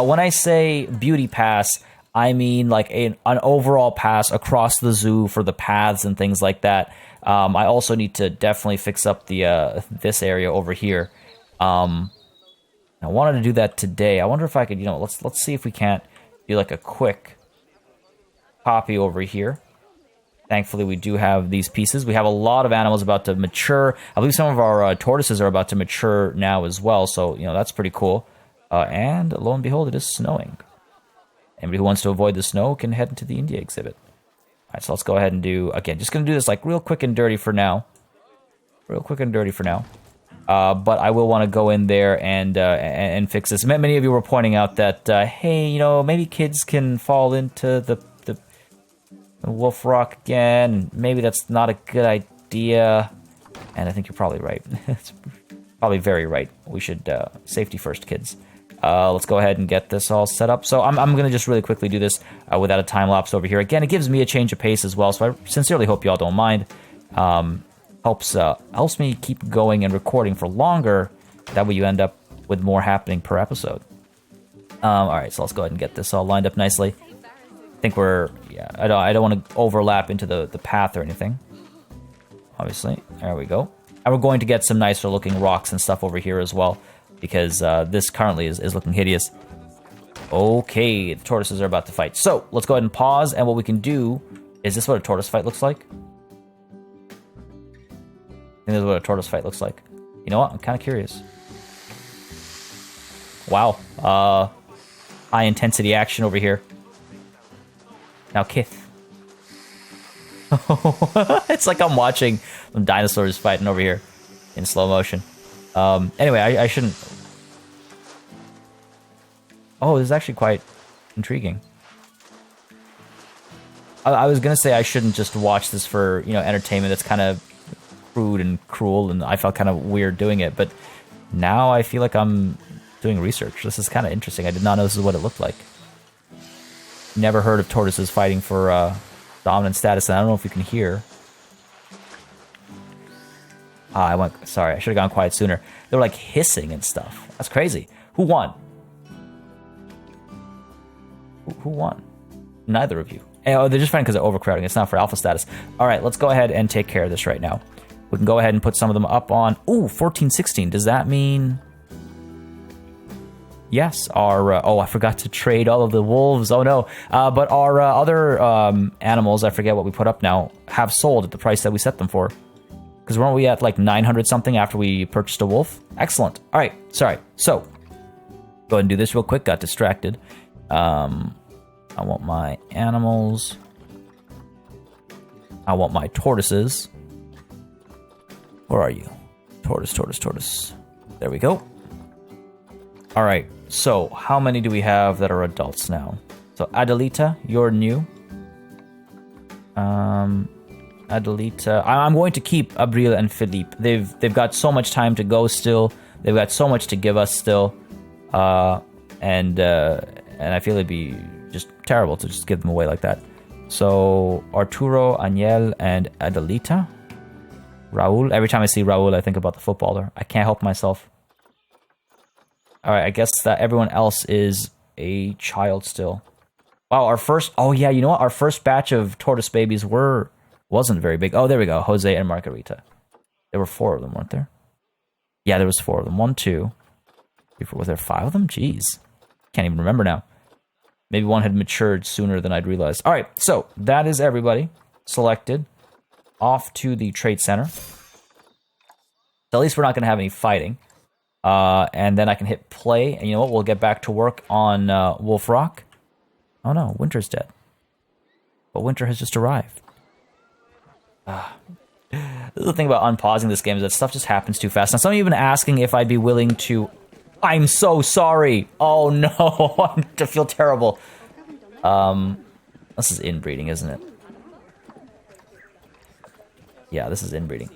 When I say beauty pass, I mean like an overall pass across the zoo for the paths and things like that. I also need to definitely fix up the this area over here. I wanted to do that today. I wonder if I could, let's see if we can't do like a quick copy over here. Thankfully, we do have these pieces. We have a lot of animals about to mature. I believe some of our tortoises are about to mature now as well. So, that's pretty cool. And lo and behold, it is snowing. Anybody who wants to avoid the snow can head into the India exhibit. All right, so let's go ahead and do, again, just going to do this like real quick and dirty for now. But I will want to go in there and fix this. Many of you were pointing out that, hey, maybe kids can fall into the Wolf Rock again. Maybe that's not a good idea. And I think you're probably right. It's probably very right. We should safety first, kids. Let's go ahead and get this all set up. So I'm going to just really quickly do this without a time lapse over here. Again, it gives me a change of pace as well. So I sincerely hope you all don't mind. Helps me keep going and recording for longer. That way you end up with more happening per episode. All right, so let's go ahead and get this all lined up nicely. I think I don't want to overlap into the path or anything. Obviously, there we go. And we're going to get some nicer looking rocks and stuff over here as well, because this currently is looking hideous. Okay, the tortoises are about to fight. So let's go ahead and pause, and what we can do, is this what a tortoise fight looks like? I think this is what a tortoise fight looks like. You know what? I'm kind of curious. Wow. High intensity action over here. Now, Kith. It's like I'm watching some dinosaurs fighting over here in slow motion. Anyway, I shouldn't... Oh, this is actually quite intriguing. I was going to say I shouldn't just watch this for, entertainment. That's kind of crude and cruel, and I felt kind of weird doing it. But now I feel like I'm doing research. This is kind of interesting. I did not know this is what it looked like. Never heard of tortoises fighting for dominant status, and I don't know if you can hear. Sorry, I should have gone quiet sooner. They were like hissing and stuff. That's crazy. Who won? Who won? Neither of you. Oh, they're just fighting because they're overcrowding. It's not for alpha status. All right, let's go ahead and take care of this right now. We can go ahead and put some of them up on... Ooh, 1416. Does that mean... Yes, our... I forgot to trade all of the wolves. Oh, no. But our other animals, I forget what we put up now, have sold at the price that we set them for. Because weren't we at like 900 something after we purchased a wolf? Excellent. All right, sorry. So, go ahead and do this real quick. Got distracted. I want my animals. I want my tortoises. Where are you? Tortoise. There we go. All right, so how many do we have that are adults now? So Adelita, you're new. Adelita, I'm going to keep Abril and Philippe. They've got so much time to go still. They've got so much to give us still, and I feel it'd be just terrible to just give them away like that. So Arturo, Aniel, and Adelita. Raul. Every time I see Raul, I think about the footballer. I can't help myself. All right, I guess that everyone else is a child still. Wow, our first... Oh, yeah, you know what? Our first batch of tortoise babies wasn't very big. Oh, there we go. Jose and Margarita. There were 4 of them, weren't there? Yeah, there was 4 of them. 1, 2, 3, 4. Was there 5 of them? Jeez. Can't even remember now. Maybe one had matured sooner than I'd realized. All right, so that is everybody selected. Off to the trade center. So at least we're not going to have any fighting. And then I can hit play. And you know what? We'll get back to work on Wolf Rock. Oh no, Winter's dead. But Winter has just arrived. This is the thing about unpausing this game, is that stuff just happens too fast. Now, some of you have been asking if I'd be willing to... I'm so sorry! Oh no, I feel terrible. This is inbreeding, isn't it? Yeah, this is inbreeding.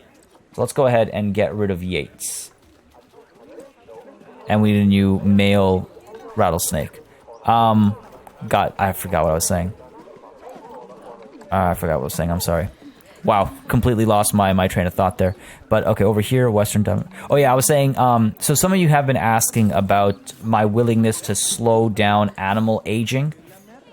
So let's go ahead and get rid of Yates. And we need a new male rattlesnake. God, I forgot what I was saying. I forgot what I was saying, I'm sorry. Wow, completely lost my train of thought there. But okay, over here, Western Dumb. Oh yeah, I was saying, so some of you have been asking about my willingness to slow down animal aging.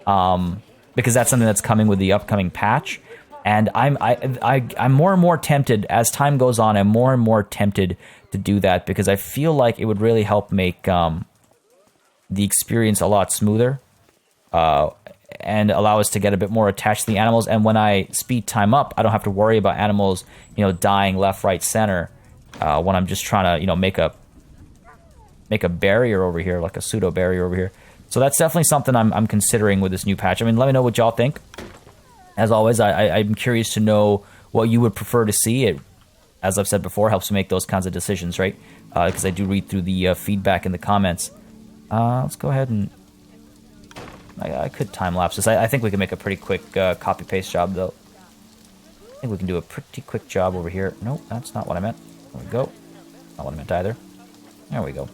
Because that's something that's coming with the upcoming patch. And I'm more and more tempted, as time goes on, I'm more and more tempted to do that, because I feel like it would really help make the experience a lot smoother, and allow us to get a bit more attached to the animals. And when I speed time up, I don't have to worry about animals, dying left, right, center, when I'm just trying to, make a barrier over here, like a pseudo barrier over here. So that's definitely something I'm considering with this new patch. I mean, let me know what y'all think. As always, I'm curious to know what you would prefer to see. It, as I've said before, helps me make those kinds of decisions, right? Because I do read through the feedback in the comments. Let's go ahead and... I could time-lapse this. I think we can make a pretty quick copy-paste job, though. I think we can do a pretty quick job over here. Nope, that's not what I meant. There we go. Not what I meant either. There we go.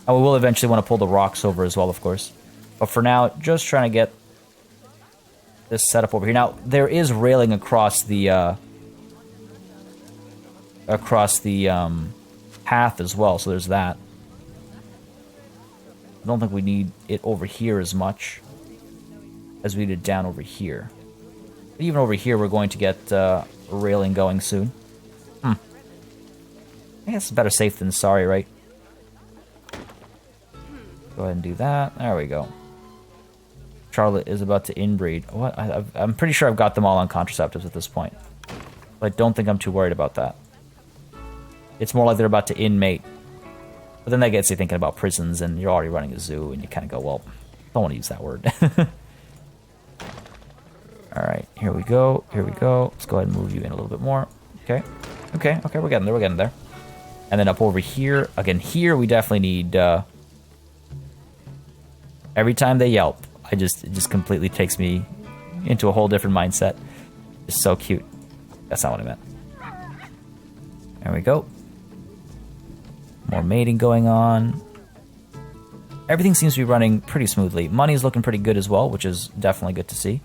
And we will eventually want to pull the rocks over as well, of course. But for now, just trying to get this setup over here. Now, there is railing across the path as well, so there's that. I don't think we need it over here as much as we need it down over here. But even over here, we're going to get railing going soon. I guess it's better safe than sorry, right? Go ahead and do that. There we go. Charlotte is about to inbreed. What? I'm pretty sure I've got them all on contraceptives at this point. But I don't think I'm too worried about that. It's more like they're about to inmate. But then that gets you thinking about prisons, and you're already running a zoo, and you kind of go, well, don't want to use that word. Alright, here we go. Here we go. Let's go ahead and move you in a little bit more. Okay. Okay, we're getting there. We're getting there. And then up over here. Again, here we definitely need... every time they yelp, it just completely takes me into a whole different mindset. It's so cute. That's not what I meant. There we go. More mating going on. Everything seems to be running pretty smoothly. Money's looking pretty good as well, which is definitely good to see.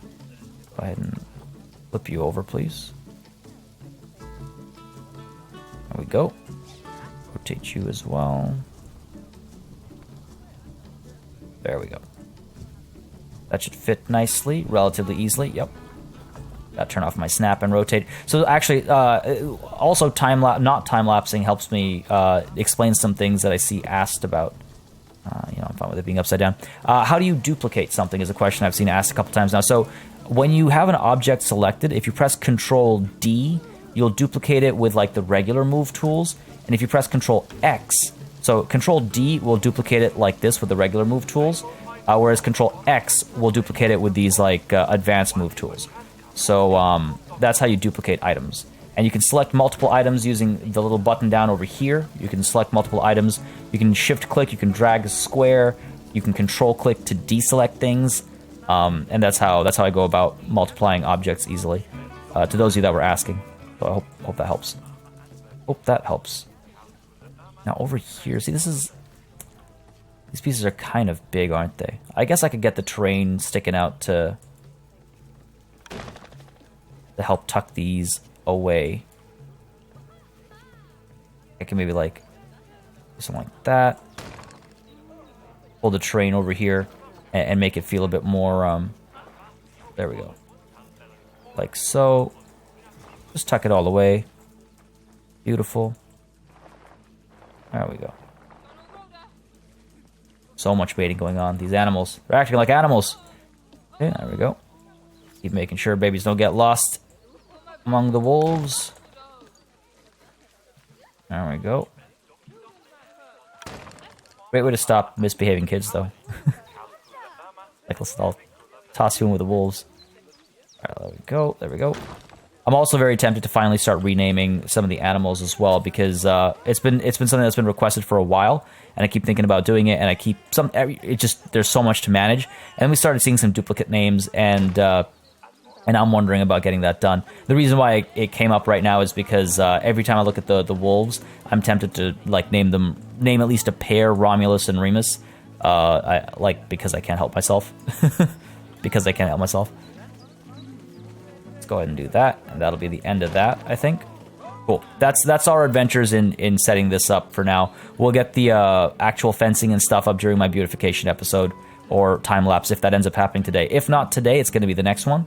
Go ahead and flip you over, please. There we go. Rotate you as well. There we go. That should fit nicely, relatively easily. Yep. Gotta turn off my snap and rotate. So actually, also not time-lapsing helps me explain some things that I see asked about. I'm fine with it being upside down. How do you duplicate something is a question I've seen asked a couple times now. So when you have an object selected, if you press Control D, you'll duplicate it with like the regular move tools. And if you press Control X, so Control D will duplicate it like this with the regular move tools. whereas Control X will duplicate it with these like advanced move tools. So that's how you duplicate items. And you can select multiple items using the little button down over here. You can select multiple items. You can shift click, you can drag a square, you can control click to deselect things. And that's how I go about multiplying objects easily. To those of you that were asking. So I hope that helps. Hope that helps. Now over here, see these pieces are kind of big, aren't they? I guess I could get the terrain sticking out to help tuck these away. I can maybe like do something like that. Pull the terrain over here and make it feel a bit more, there we go. Like so. Just tuck it all away. Beautiful. There we go. So much baiting going on. These animals, they're acting like animals. Okay, there we go. Keep making sure babies don't get lost among the wolves. There we go. Great way to stop misbehaving kids, though. Like, I'll toss you in with the wolves. All right, there we go. There we go. I'm also very tempted to finally start renaming some of the animals as well, because it's been something that's been requested for a while, and I keep thinking about doing it, and I keep there's so much to manage, and we started seeing some duplicate names, and I'm wondering about getting that done. The reason why it came up right now is because every time I look at the wolves, I'm tempted to like name at least a pair, Romulus and Remus, because I can't help myself. Because I can't help myself. Go ahead and do that, and that'll be the end of that, I think. Cool. That's our adventures in setting this up for now. We'll get the actual fencing and stuff up during my beautification episode, or time lapse if that ends up happening today. If not today, it's going to be the next one.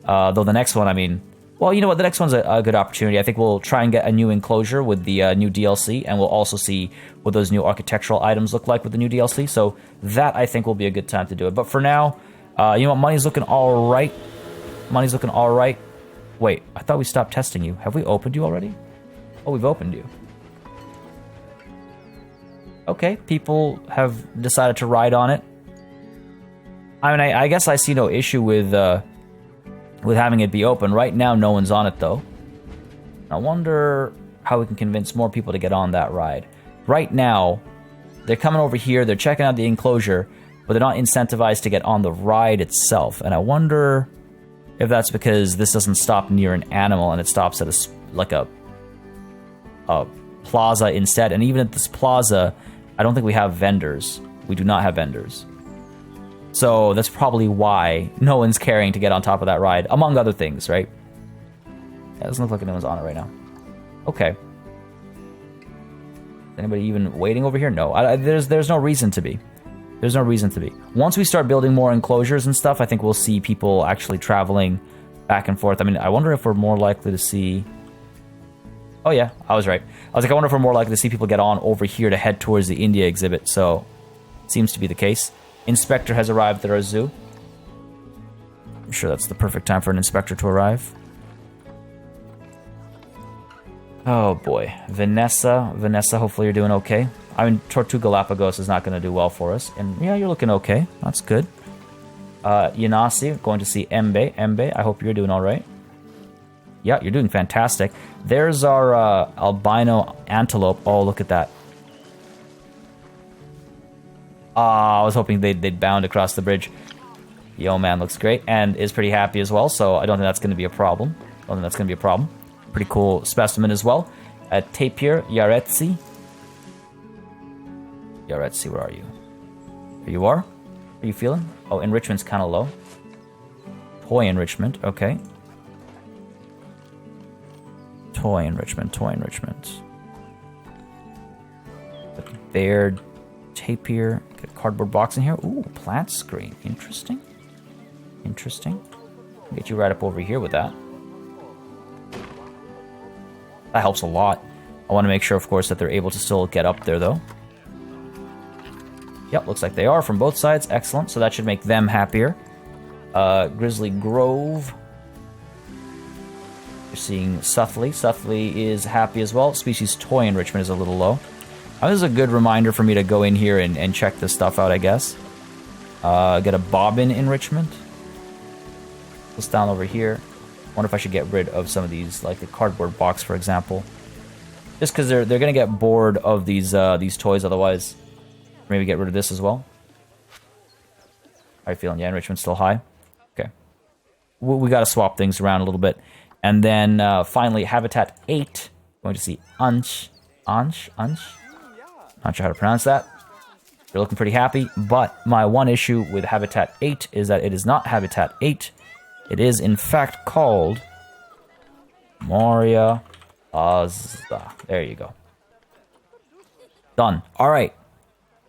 Though the next one, I mean, well, you know what? The next one's a good opportunity. I think we'll try and get a new enclosure with the new DLC, and we'll also see what those new architectural items look like with the new DLC. So that, I think, will be a good time to do it. But for now, you know what? Money's looking all right. Money's looking all right. Wait, I thought we stopped testing you. Have we opened you already? Oh, we've opened you. Okay, people have decided to ride on it. I mean, I guess I see no issue with having it be open. Right now, no one's on it, though. I wonder how we can convince more people to get on that ride. Right now, they're coming over here, they're checking out the enclosure, but they're not incentivized to get on the ride itself. And I wonder if that's because this doesn't stop near an animal and it stops at a plaza instead. And even at this plaza, I don't think we have vendors. We do not have vendors. So that's probably why no one's caring to get on top of that ride, among other things, right? Yeah, it doesn't look like anyone's on it right now. Okay. Anybody even waiting over here? No, there's no reason to be. There's no reason to be. Once we start building more enclosures and stuff, I think we'll see people actually traveling back and forth. I mean, I wonder if we're more likely to see... Oh yeah, I was right. I was like, I wonder if we're more likely to see people get on over here to head towards the India exhibit. So, seems to be the case. Inspector has arrived at our zoo. I'm sure that's the perfect time for an inspector to arrive. Oh boy. Vanessa, hopefully you're doing okay. I mean, Tortuga Galapagos is not going to do well for us. And yeah, you're looking okay. That's good. Yanasi, going to see Embe. Embe, I hope you're doing all right. Yeah, you're doing fantastic. There's our albino antelope. Oh, look at that. I was hoping they'd bound across the bridge. Yo, man, looks great. And is pretty happy as well, so I don't think that's going to be a problem. Pretty cool specimen as well. Tapir, Yaretsi. Yaretsi, where are you? Here you are? How are you feeling? Oh, enrichment's kind of low. Toy enrichment, okay. Toy enrichment. The bear tapir. Get a cardboard box in here. Ooh, plant screen. Interesting. Get you right up over here with that. That helps a lot. I want to make sure, of course, that they're able to still get up there, though. Yep, looks like they are from both sides. Excellent. So that should make them happier. Grizzly Grove. You're seeing Suthly. Suthly is happy as well. Species toy enrichment is a little low. This is a good reminder for me to go in here and check this stuff out, I guess. Get a bobbin enrichment. Let's down over here. Wonder if I should get rid of some of these, like the cardboard box, for example. Just because they're gonna get bored of these toys otherwise. Maybe get rid of this as well. How are you feeling? Yeah, enrichment's still high. Okay. We got to swap things around a little bit. And then finally, Habitat 8. Going to see Unch. Not sure how to pronounce that. You're looking pretty happy. But my one issue with Habitat 8 is that it is not Habitat 8. It is, in fact, called Moria Plaza. There you go. Done. All right.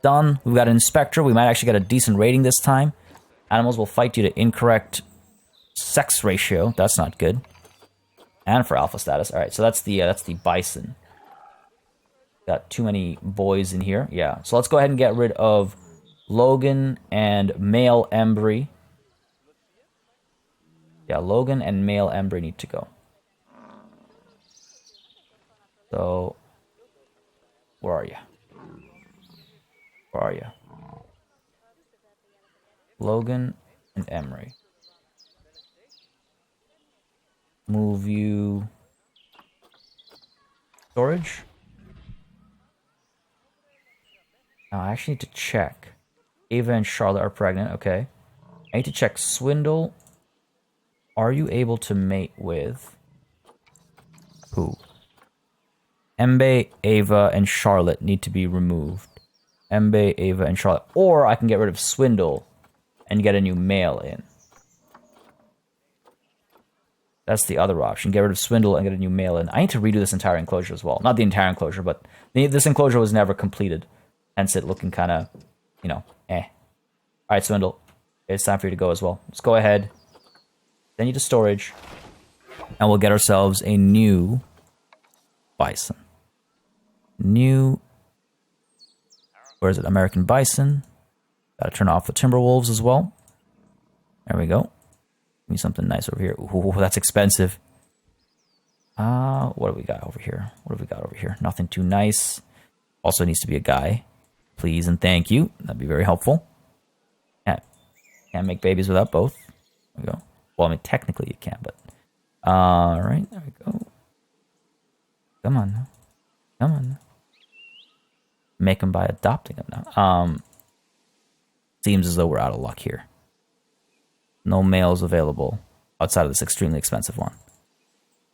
Done. We've got an inspector. We might actually get a decent rating this time. Animals will fight due to incorrect sex ratio. That's not good. And for alpha status. All right, so that's the bison. Got too many boys in here. Yeah. So let's go ahead and get rid of Logan and male Embry. Yeah, Logan and male Embry need to go. So, where are you? Where are you? Logan and Emery. Move you. Storage? Now I actually need to check. Ava and Charlotte are pregnant. Okay. I need to check Swindle. Are you able to mate with who? Embe, Ava, and Charlotte need to be removed. Embe, Ava, and Charlotte. Or I can get rid of Swindle and get a new male in. That's the other option. Get rid of Swindle and get a new male in. I need to redo this entire enclosure as well. Not the entire enclosure, but this enclosure was never completed. Hence it looking kind of, eh. Alright, Swindle. It's time for you to go as well. Let's go ahead. Send you to storage. And we'll get ourselves a new bison. New... Where is it? American bison. Gotta turn off the Timberwolves as well. There we go. Give me something nice over here. Ooh, that's expensive. What do we got over here? What have we got over here? Nothing too nice. Also needs to be a guy. Please and thank you. That'd be very helpful. Can't make babies without both. There we go. Well, I mean, technically you can, but... Alright, there we go. Come on now. Come on now. Make them by adopting them now. Seems as though we're out of luck here. No males available outside of this extremely expensive one.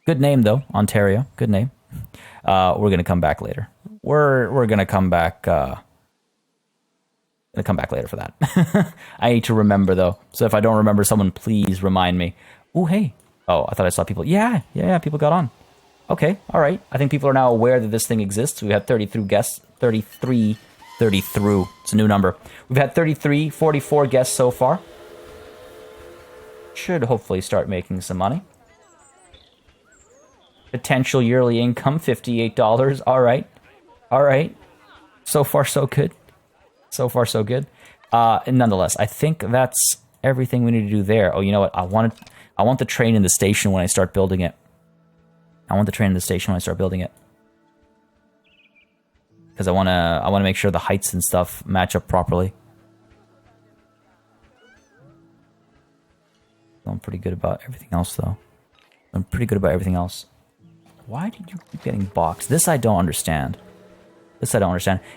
Good name though, Ontario. Good name. We're gonna come back later. We're gonna come back. Gonna come back later for that. I need to remember though. So if I don't remember, someone please remind me. Oh hey. Oh, I thought I saw people. Yeah. People got on. Okay. All right. I think people are now aware that this thing exists. We had 33 guests. 33. It's a new number. We've had 44 guests so far. Should hopefully start making some money. Potential yearly income, $58. All right. So far, so good. And nonetheless, I think that's everything we need to do there. Oh, you know what? I want the train in the station when I start building it. Because I want to make sure the heights and stuff match up properly. I'm pretty good about everything else, though. Why did you keep getting boxed? This I don't understand.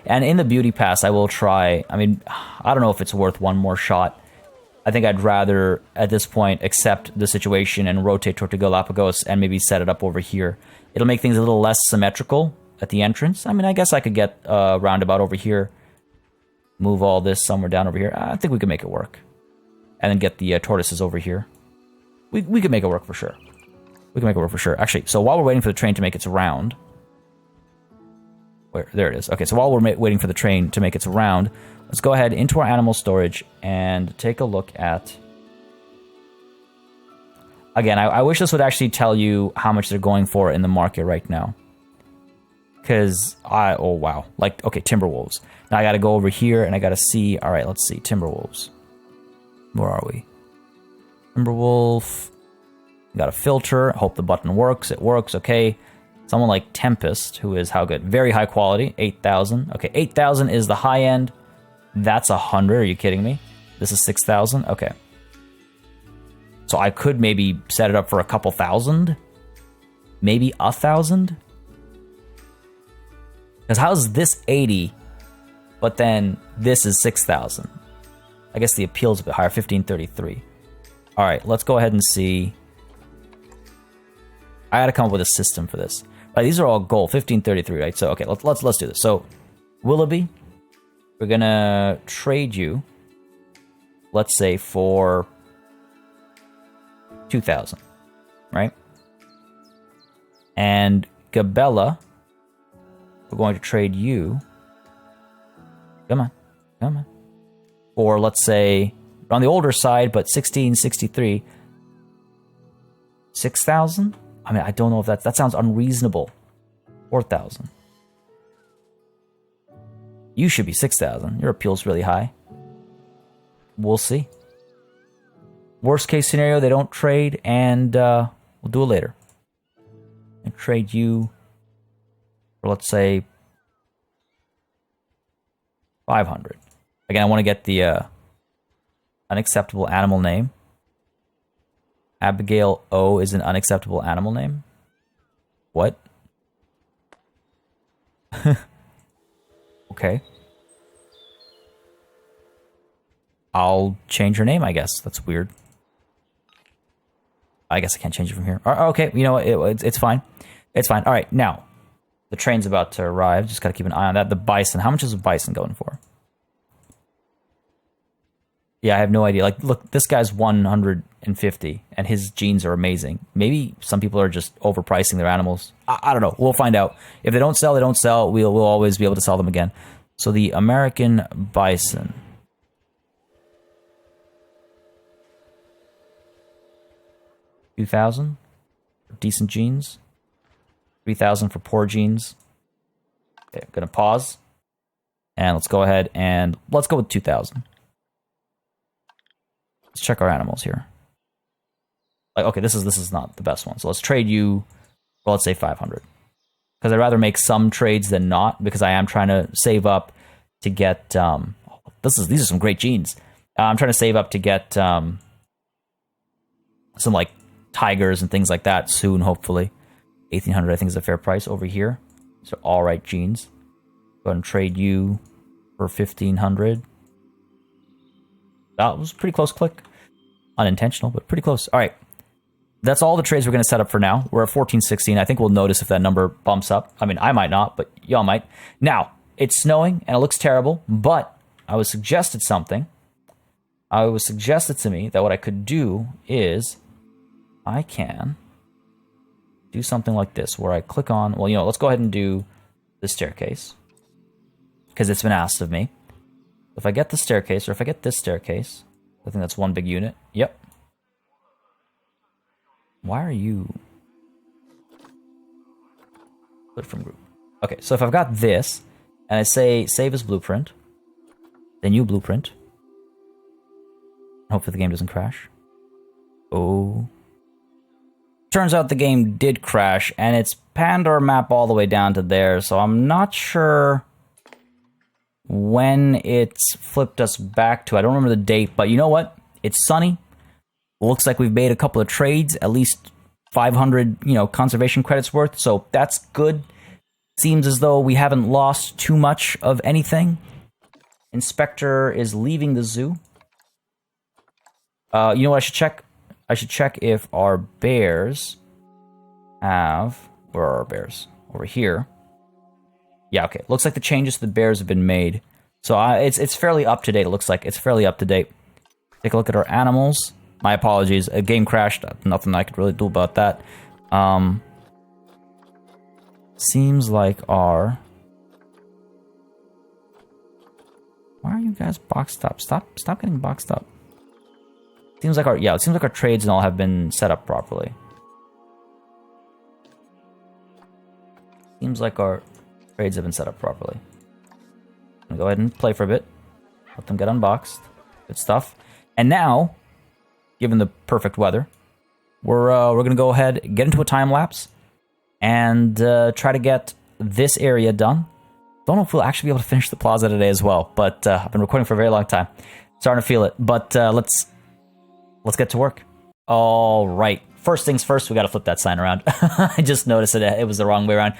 And in the beauty pass, I will try. I mean, I don't know if it's worth one more shot. I think I'd rather, at this point, accept the situation and rotate toward Galapagos and maybe set it up over here. It'll make things a little less symmetrical at the entrance. I mean, I guess I could get a roundabout over here. Move all this somewhere down over here. I think we could make it work. And then get the tortoises over here. We could make it work for sure. Actually, so while we're waiting for the train to make its round... There it is. Okay, so while we're waiting for the train to make its round, let's go ahead into our animal storage and take a look at... Again, I wish this would actually tell you how much they're going for in the market right now. Because, oh wow. Like, okay, Timberwolves. Now I gotta go over here and I gotta see... Alright, let's see. Timberwolves. Where are we? Timberwolf. Got a filter. Hope the button works. It works. Okay. Someone like Tempest, who is how good? Very high quality. 8,000. Okay, 8,000 is the high end. That's 100. Are you kidding me? This is 6,000? Okay. So I could maybe set it up for a couple thousand? Maybe 1,000? Because how's this 80, but then this is 6,000? I guess the appeal's a bit higher, 1,533. All right, let's go ahead and see. I got to come up with a system for this. Right, these are all gold, 1,533, right? So okay, let's do this. So Willoughby, we're gonna trade you, let's say for 2,000, right? And Gabella, we're going to trade you. Come on. Or let's say on the older side, but 1663, 6,000. I mean, I don't know if that sounds unreasonable. 4,000. You should be 6,000. Your appeal's really high. We'll see. Worst case scenario, they don't trade, and we'll do it later. And trade you for, let's say, 500. Again, I want to get the unacceptable animal name. Abigail O is an unacceptable animal name. What? Okay. I'll change her name, I guess. That's weird. I guess I can't change it from here. Okay, you know what? It's fine. It's fine. All right, now, the train's about to arrive. Just got to keep an eye on that. The bison. How much is a bison going for? Yeah, I have no idea. Like, look, this guy's 150, and his genes are amazing. Maybe some people are just overpricing their animals. I don't know. We'll find out. If they don't sell, they don't sell. We'll always be able to sell them again. So the American bison. $2,000 for decent genes. 3,000 for poor genes. Okay, I'm gonna pause, and let's go ahead and let's go with 2,000. Let's check our animals here. Like, okay, this is not the best one. So let's trade you. Well, let's say 500, because I'd rather make some trades than not, because I am trying to save up to get. These are some great genes. I'm trying to save up to get some like tigers and things like that soon, hopefully. 1,800, I think, is a fair price over here. So all right genes. Go ahead and trade you for 1,500. That was a pretty close click. Unintentional, but pretty close. All right. That's all the trades we're going to set up for now. We're at 1416. I think we'll notice if that number bumps up. I mean, I might not, but y'all might. Now, it's snowing and it looks terrible, but I was suggested something. I was suggested to me that what I could do is I can do something like this, where I click on, well, you know, let's go ahead and do the staircase, because it's been asked of me. If I get the staircase, or if I get this staircase, I think that's one big unit. Yep. Why are you... Split from group. Okay, so if I've got this, and I say save as blueprint, then new blueprint. Hopefully the game doesn't crash. Oh. Turns out the game did crash, and it's panned our map all the way down to there, so I'm not sure when it's flipped us back to. I don't remember the date, but you know what? It's sunny. Looks like we've made a couple of trades, at least 500, conservation credits worth, so that's good. Seems as though we haven't lost too much of anything. Inspector is leaving the zoo. You know what I should check? I should check if our bears have... Where are our bears? Over here. Yeah, okay. Looks like the changes to the bears have been made. So it's fairly up to date, it looks like. It's fairly up to date. Take a look at our animals. My apologies. A game crashed. Nothing I could really do about that. Seems like our... Why are you guys boxed up? Stop getting boxed up. Seems like it seems like our trades and all have been set up properly. Seems like our trades have been set up properly. I'm gonna go ahead and play for a bit. Let them get unboxed. Good stuff. And now, given the perfect weather, we're gonna go ahead, get into a time lapse, and try to get this area done. Don't know if we'll actually be able to finish the plaza today as well, but I've been recording for a very long time. Starting to feel it, but let's get to work. All right. First things first, we got to flip that sign around. I just noticed it was the wrong way around.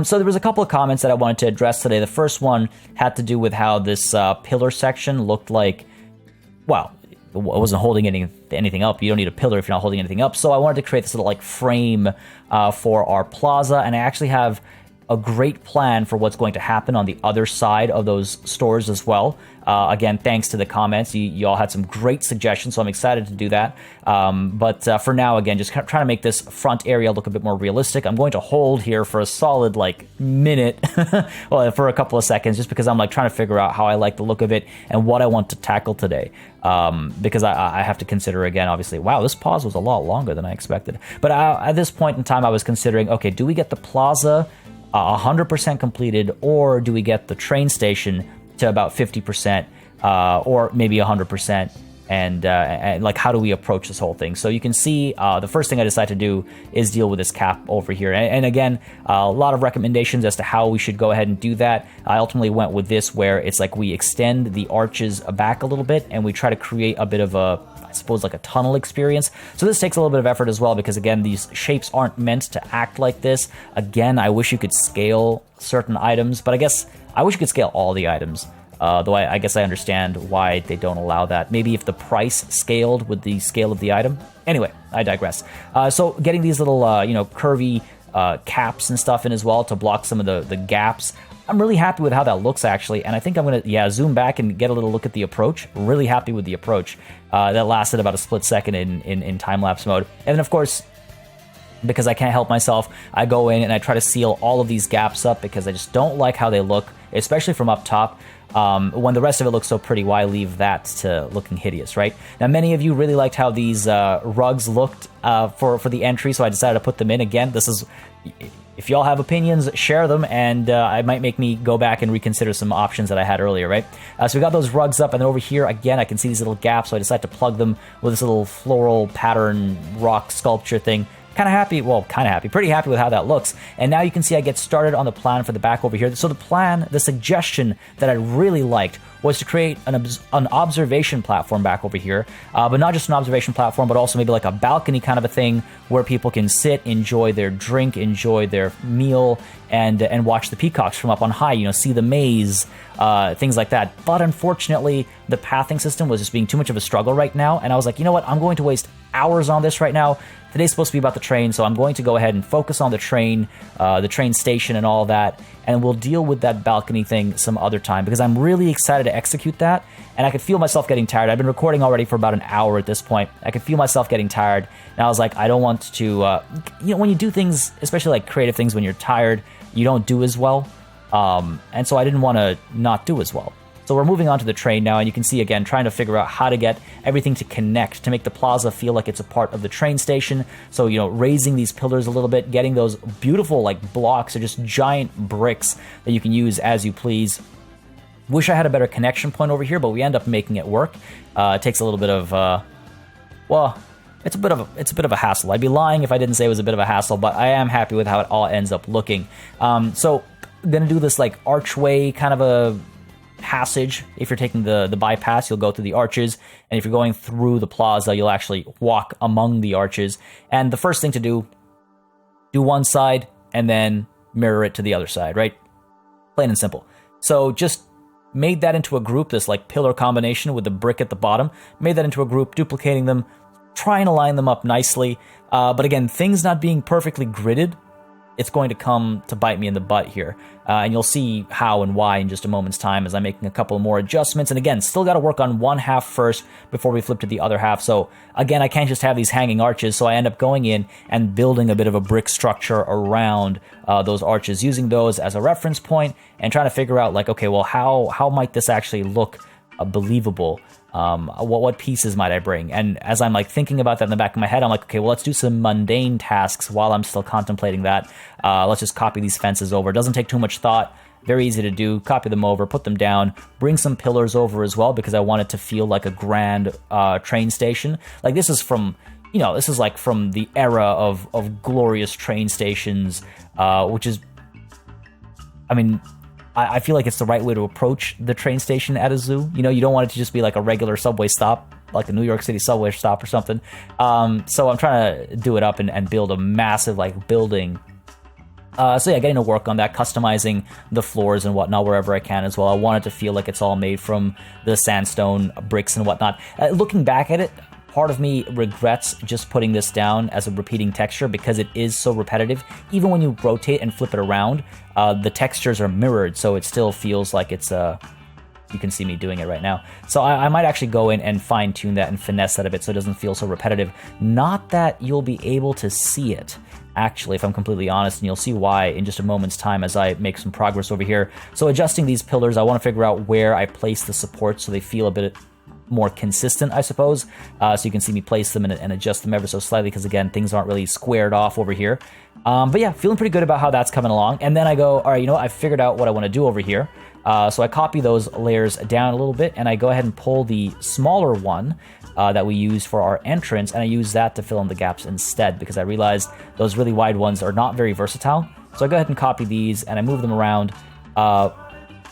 So there was a couple of comments that I wanted to address today. The first one had to do with how this pillar section looked like, well, it wasn't holding anything up. You don't need a pillar if you're not holding anything up. So I wanted to create this little like frame for our plaza, and I actually have a great plan for what's going to happen on the other side of those stores as well. Again, thanks to the comments. You all had some great suggestions, so I'm excited to do that. But for now, again, just trying to make this front area look a bit more realistic. I'm going to hold here for a solid like minute, well, for a couple of seconds, just because I'm like trying to figure out how I like the look of it and what I want to tackle today. Because I have to consider again, obviously, wow, this pause was a lot longer than I expected. But at this point in time, I was considering, okay, do we get the plaza 100% completed, or do we get the train station to about 50%, or maybe 100%, and like how do we approach this whole thing? So you can see the first thing I decided to do is deal with this cap over here, and again, a lot of recommendations as to how we should go ahead and do that. I ultimately went with this, where it's like we extend the arches back a little bit and we try to create a bit of a, I suppose, like a tunnel experience. So this takes a little bit of effort as well, because again, these shapes aren't meant to act like this. Again, I wish you could scale certain items, but I guess I wish you could scale all the items. Though I guess I understand why they don't allow that. Maybe if the price scaled with the scale of the item. Anyway, I digress. So getting these little, curvy caps and stuff in as well to block some of the gaps. I'm really happy with how that looks, actually, and I think I'm going to, zoom back and get a little look at the approach. Really happy with the approach. That lasted about a split second in time-lapse mode. And then, of course, because I can't help myself, I go in and I try to seal all of these gaps up, because I just don't like how they look, especially from up top. When the rest of it looks so pretty, why leave that to looking hideous, right? Now, many of you really liked how these rugs looked for the entry, so I decided to put them in. Again, this is... If y'all have opinions, share them, and it might make me go back and reconsider some options that I had earlier, right? So we got those rugs up, and then over here, again, I can see these little gaps, so I decided to plug them with this little floral pattern rock sculpture thing. Pretty happy with how that looks. And now you can see I get started on the plan for the back over here. So the suggestion that I really liked was to create an observation platform back over here, but not just an observation platform, but also maybe like a balcony kind of a thing where people can sit, enjoy their drink, enjoy their meal, and watch the peacocks from up on high, see the maze, things like that. But unfortunately, the pathing system was just being too much of a struggle right now, and I was like, you know what, I'm going to waste hours on this right now. Today's supposed to be about the train, so I'm going to go ahead and focus on the train station and all that, and we'll deal with that balcony thing some other time, because I'm really excited to execute that, and I could feel myself getting tired. I've been recording already for about an hour at this point. I could feel myself getting tired, and I was like, I don't want to, when you do things, especially like creative things, when you're tired, you don't do as well, and so I didn't want to not do as well. So we're moving on to the train now, and you can see, again, trying to figure out how to get everything to connect, to make the plaza feel like it's a part of the train station. So, raising these pillars a little bit, getting those beautiful, like, blocks or just giant bricks that you can use as you please. Wish I had a better connection point over here, but we end up making it work. It takes a little bit of, it's a bit of a hassle. I'd be lying if I didn't say it was a bit of a hassle, but I am happy with how it all ends up looking. So I'm going to do this, like, archway kind of a passage. If you're taking the bypass, you'll go through the arches, and if you're going through the plaza, you'll actually walk among the arches. And the first thing to do one side and then mirror it to the other side, right? Plain and simple. So just made that into a group, this like pillar combination with the brick at the bottom, made that into a group, duplicating them, trying to line them up nicely. But again, things not being perfectly gridded, it's going to come to bite me in the butt here. And you'll see how and why in just a moment's time as I'm making a couple more adjustments. And again, still got to work on one half first before we flip to the other half. So again, I can't just have these hanging arches. So I end up going in and building a bit of a brick structure around those arches, using those as a reference point and trying to figure out, like, okay, well, how might this actually look believable? What pieces might I bring? And as I'm like thinking about that in the back of my head, I'm like, okay, well, let's do some mundane tasks while I'm still contemplating that. Let's just copy these fences over. It doesn't take too much thought. Very easy to do. Copy them over, put them down, bring some pillars over as well, because I want it to feel like a grand train station. Like this is from, this is like from the era of glorious train stations, which is, I mean, I feel like it's the right way to approach the train station at a zoo. You know, you don't want it to just be like a regular subway stop, like a New York City subway stop or something. So I'm trying to do it up and build a massive like building. So yeah, getting to work on that, customizing the floors and whatnot wherever I can as well. I want it to feel like it's all made from the sandstone bricks and whatnot. Looking back at it, part of me regrets just putting this down as a repeating texture because it is so repetitive. Even when you rotate and flip it around, the textures are mirrored, so it still feels like it's you can see me doing it right now. So I might actually go in and fine-tune that and finesse that a bit so it doesn't feel so repetitive. Not that you'll be able to see it, actually, if I'm completely honest, and you'll see why in just a moment's time as I make some progress over here. So adjusting these pillars, I want to figure out where I place the supports so they feel a bit more consistent, I suppose. So you can see me place them and adjust them ever so slightly because, again, things aren't really squared off over here. But yeah, feeling pretty good about how that's coming along. And then I go, all right, you know what? I figured out what I want to do over here. So I copy those layers down a little bit, and I go ahead and pull the smaller one that we use for our entrance, and I use that to fill in the gaps instead because I realized those really wide ones are not very versatile. So I go ahead and copy these, and I move them around,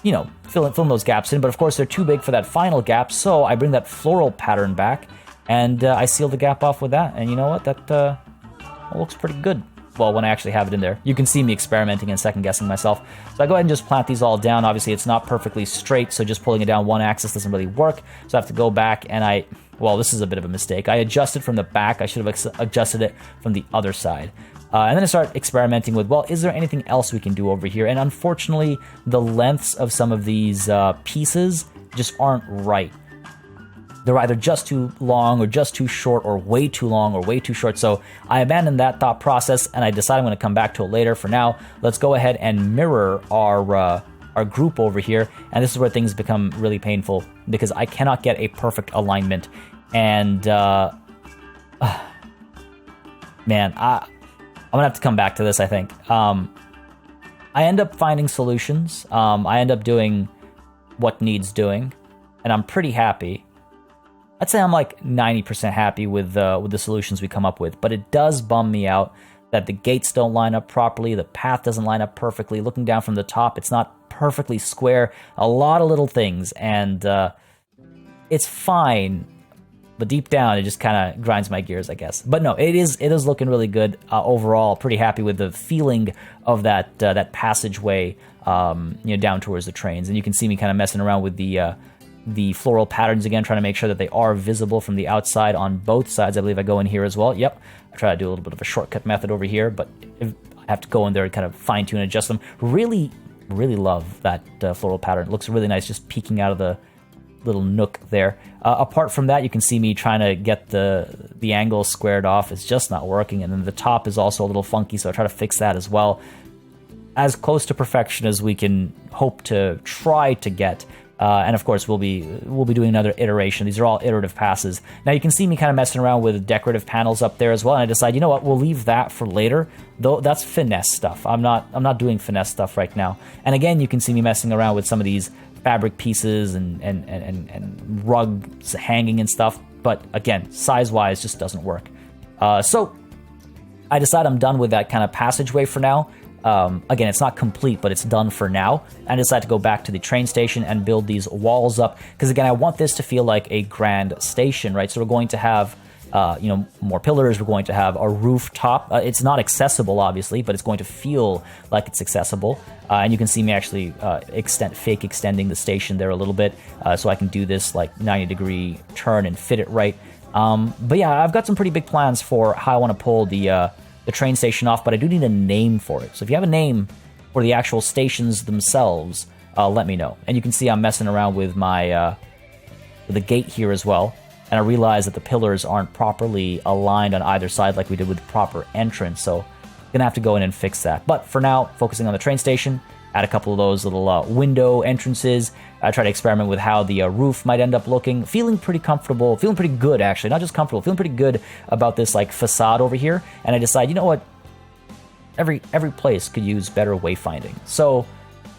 you know, fill in those gaps in. But of course, they're too big for that final gap, so I bring that floral pattern back, and I seal the gap off with that. And you know what? That looks pretty good. Well, when I actually have it in there. You can see me experimenting and second-guessing myself. So I go ahead and just plant these all down. Obviously, it's not perfectly straight, so just pulling it down one axis doesn't really work. So I have to go back and well, this is a bit of a mistake. I adjusted from the back. I should have adjusted it from the other side. And then I start experimenting with, well, is there anything else we can do over here? And unfortunately, the lengths of some of these pieces just aren't right. They're either just too long or just too short or way too long or way too short. So I abandoned that thought process and I decided I'm going to come back to it later. For now, let's go ahead and mirror our group over here. And this is where things become really painful because I cannot get a perfect alignment. And man, I'm going to have to come back to this, I think. I end up finding solutions. I end up doing what needs doing, and I'm pretty happy. I'd say I'm like 90% happy with the solutions we come up with, but it does bum me out that the gates don't line up properly, the path doesn't line up perfectly. Looking down from the top, it's not perfectly square. A lot of little things, and it's fine, but deep down, it just kind of grinds my gears, I guess. But no, it is looking really good overall. Pretty happy with the feeling of that passageway, down towards the trains. And you can see me kind of messing around with the floral patterns again, trying to make sure that they are visible from the outside on both sides. I believe I go in here as well. Yep, I try to do a little bit of a shortcut method over here, but I have to go in there and kind of fine tune and adjust them. Really, really love that floral pattern. It looks really nice, just peeking out of the little nook there. Apart from that, you can see me trying to get the angle squared off. It's just not working, and then the top is also a little funky, so I try to fix that as well. As close to perfection as we can hope to try to get. And of course, we'll be doing another iteration. These are all iterative passes. Now you can see me kind of messing around with decorative panels up there as well. And I decide, you know what, we'll leave that for later. Though that's finesse stuff. I'm not doing finesse stuff right now. And again, you can see me messing around with some of these fabric pieces and rugs hanging and stuff. But again, size-wise, just doesn't work. So I decide I'm done with that kind of passageway for now. Again, it's not complete, but it's done for now. I decide to go back to the train station and build these walls up because, again, I want this to feel like a grand station, right? So we're going to have, more pillars. We're going to have a rooftop. It's not accessible, obviously, but it's going to feel like it's accessible. And you can see me actually fake extending the station there a little bit so I can do this like 90-degree turn and fit it right. But yeah, I've got some pretty big plans for how I want to pull the train station off, but I do need a name for it. So if you have a name for the actual stations themselves, let me know. And you can see I'm messing around with my with the gate here as well. And I realize that the pillars aren't properly aligned on either side like we did with the proper entrance. So I'm gonna have to go in and fix that. But for now, focusing on the train station, add a couple of those little window entrances. I try to experiment with how the roof might end up looking. Feeling pretty comfortable, feeling pretty good actually, not just comfortable, feeling pretty good about this like facade over here. And I decide, you know what, every place could use better wayfinding. So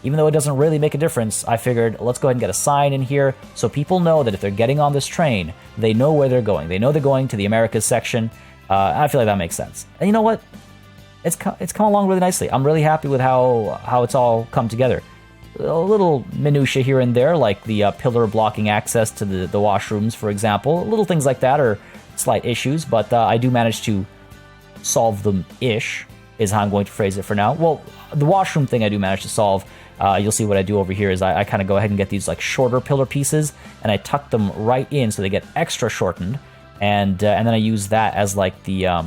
even though it doesn't really make a difference, I figured let's go ahead and get a sign in here so people know that if they're getting on this train, they know where they're going. They know they're going to the Americas section. I feel like that makes sense. And you know what? It's come along really nicely. I'm really happy with how it's all come together. a little minutia here and there, like the pillar blocking access to the washrooms, for example. Little things like that are slight issues, but I do manage to solve them-ish, is how I'm going to phrase it for now. Well, the washroom thing I do manage to solve. You'll see what I do over here is I kind of go ahead and get these like shorter pillar pieces, and I tuck them right in so they get extra shortened, and then I use that as like the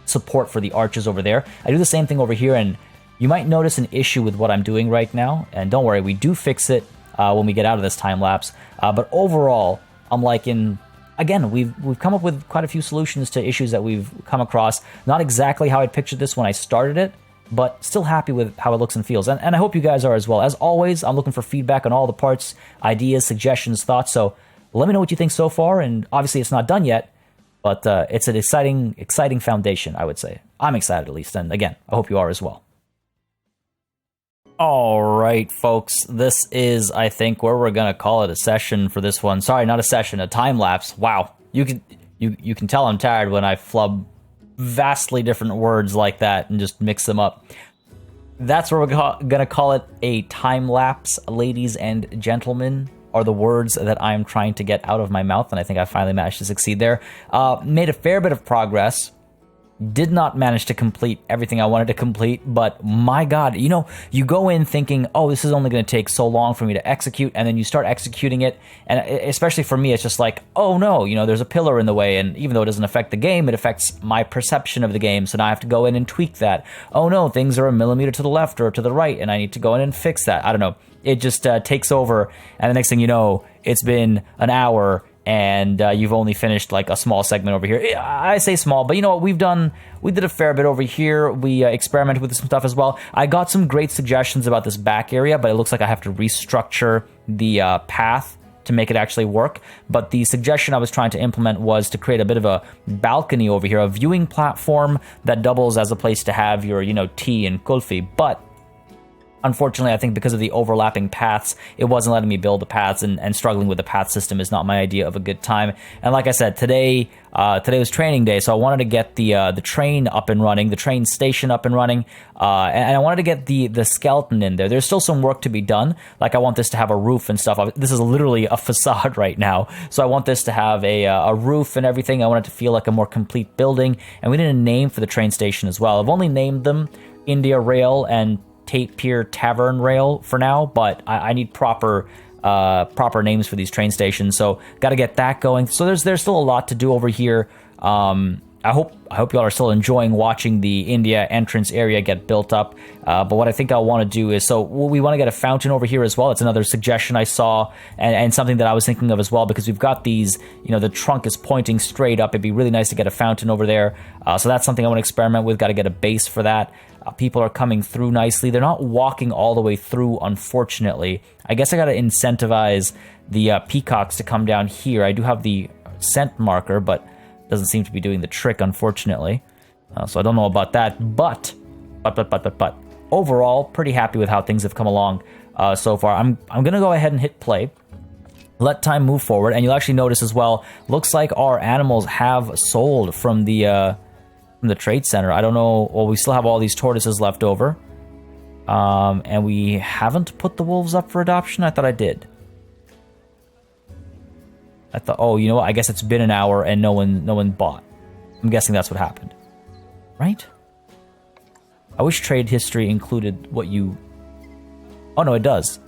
support for the arches over there. I do the same thing over here, and you might notice an issue with what I'm doing right now, and don't worry, we do fix it when we get out of this time lapse. But overall, I'm liking. Again, we've come up with quite a few solutions to issues that we've come across. Not exactly how I pictured this when I started it, but still happy with how it looks and feels. And I hope you guys are as well. As always, I'm looking for feedback on all the parts, ideas, suggestions, thoughts. So let me know what you think so far. And obviously, it's not done yet, but it's an exciting foundation, I would say. I'm excited, at least. And again, I hope you are as well. All right, folks, this is, I think, where we're going to call it a session for this one. Sorry, not a session, a time lapse. Wow. You can tell I'm tired when I flub vastly different words like that and just mix them up. That's where we're going to call it a time lapse, ladies and gentlemen, are the words that I'm trying to get out of my mouth, and I think I finally managed to succeed there. Made a fair bit of progress. Did not manage to complete everything I wanted to complete, but my God, you know, you go in thinking, oh, this is only going to take so long for me to execute, and then you start executing it, and especially for me, it's just like, oh no, you know, there's a pillar in the way, and even though it doesn't affect the game, it affects my perception of the game, so now I have to go in and tweak that. Oh no, things are a millimeter to the left or to the right, and I need to go in and fix that. I don't know. It just takes over, and the next thing you know, it's been an hour, and you've only finished like a small segment over here. I say small, but you know what? We did a fair bit over here. We experimented with some stuff as well. I got some great suggestions about this back area, but it looks like I have to restructure the path to make it actually work. But the suggestion I was trying to implement was to create a bit of a balcony over here, a viewing platform that doubles as a place to have your, you know, tea and kulfi. But unfortunately, I think because of the overlapping paths, it wasn't letting me build the paths, and struggling with the path system is not my idea of a good time. And like I said, today was training day, so I wanted to get the train up and running, the train station up and running, and I wanted to get the skeleton in there. There's still some work to be done. Like, I want this to have a roof and stuff. This is literally a facade right now, so I want this to have a roof and everything. I want it to feel like a more complete building, and we need a name for the train station as well. I've only named them India Rail and Tate Pier Tavern Rail for now, but I need proper names for these train stations, so got to get that going. So there's still a lot to do over here. I hope y'all are still enjoying watching the India entrance area get built up. But what I think I want to do is, so we want to get a fountain over here as well. It's another suggestion I saw, and something that I was thinking of as well, because we've got these, you know, the trunk is pointing straight up. It'd be really nice to get a fountain over there. So that's something I want to experiment with. Got to get a base for that. People are coming through nicely. They're not walking all the way through, unfortunately. I guess I got to incentivize the peacocks to come down here. I do have the scent marker, but doesn't seem to be doing the trick, unfortunately. So I don't know about that. But overall, pretty happy with how things have come along so far. I'm going to go ahead and hit play. Let time move forward. And you'll actually notice as well, looks like our animals have sold from the trade center. I don't know. Well, we still have all these tortoises left over. And we haven't put the wolves up for adoption. I thought I did. I thought, oh, you know what? I guess it's been an hour and no one bought. I'm guessing that's what happened. Right? I wish trade history included what you... Oh, no, it does.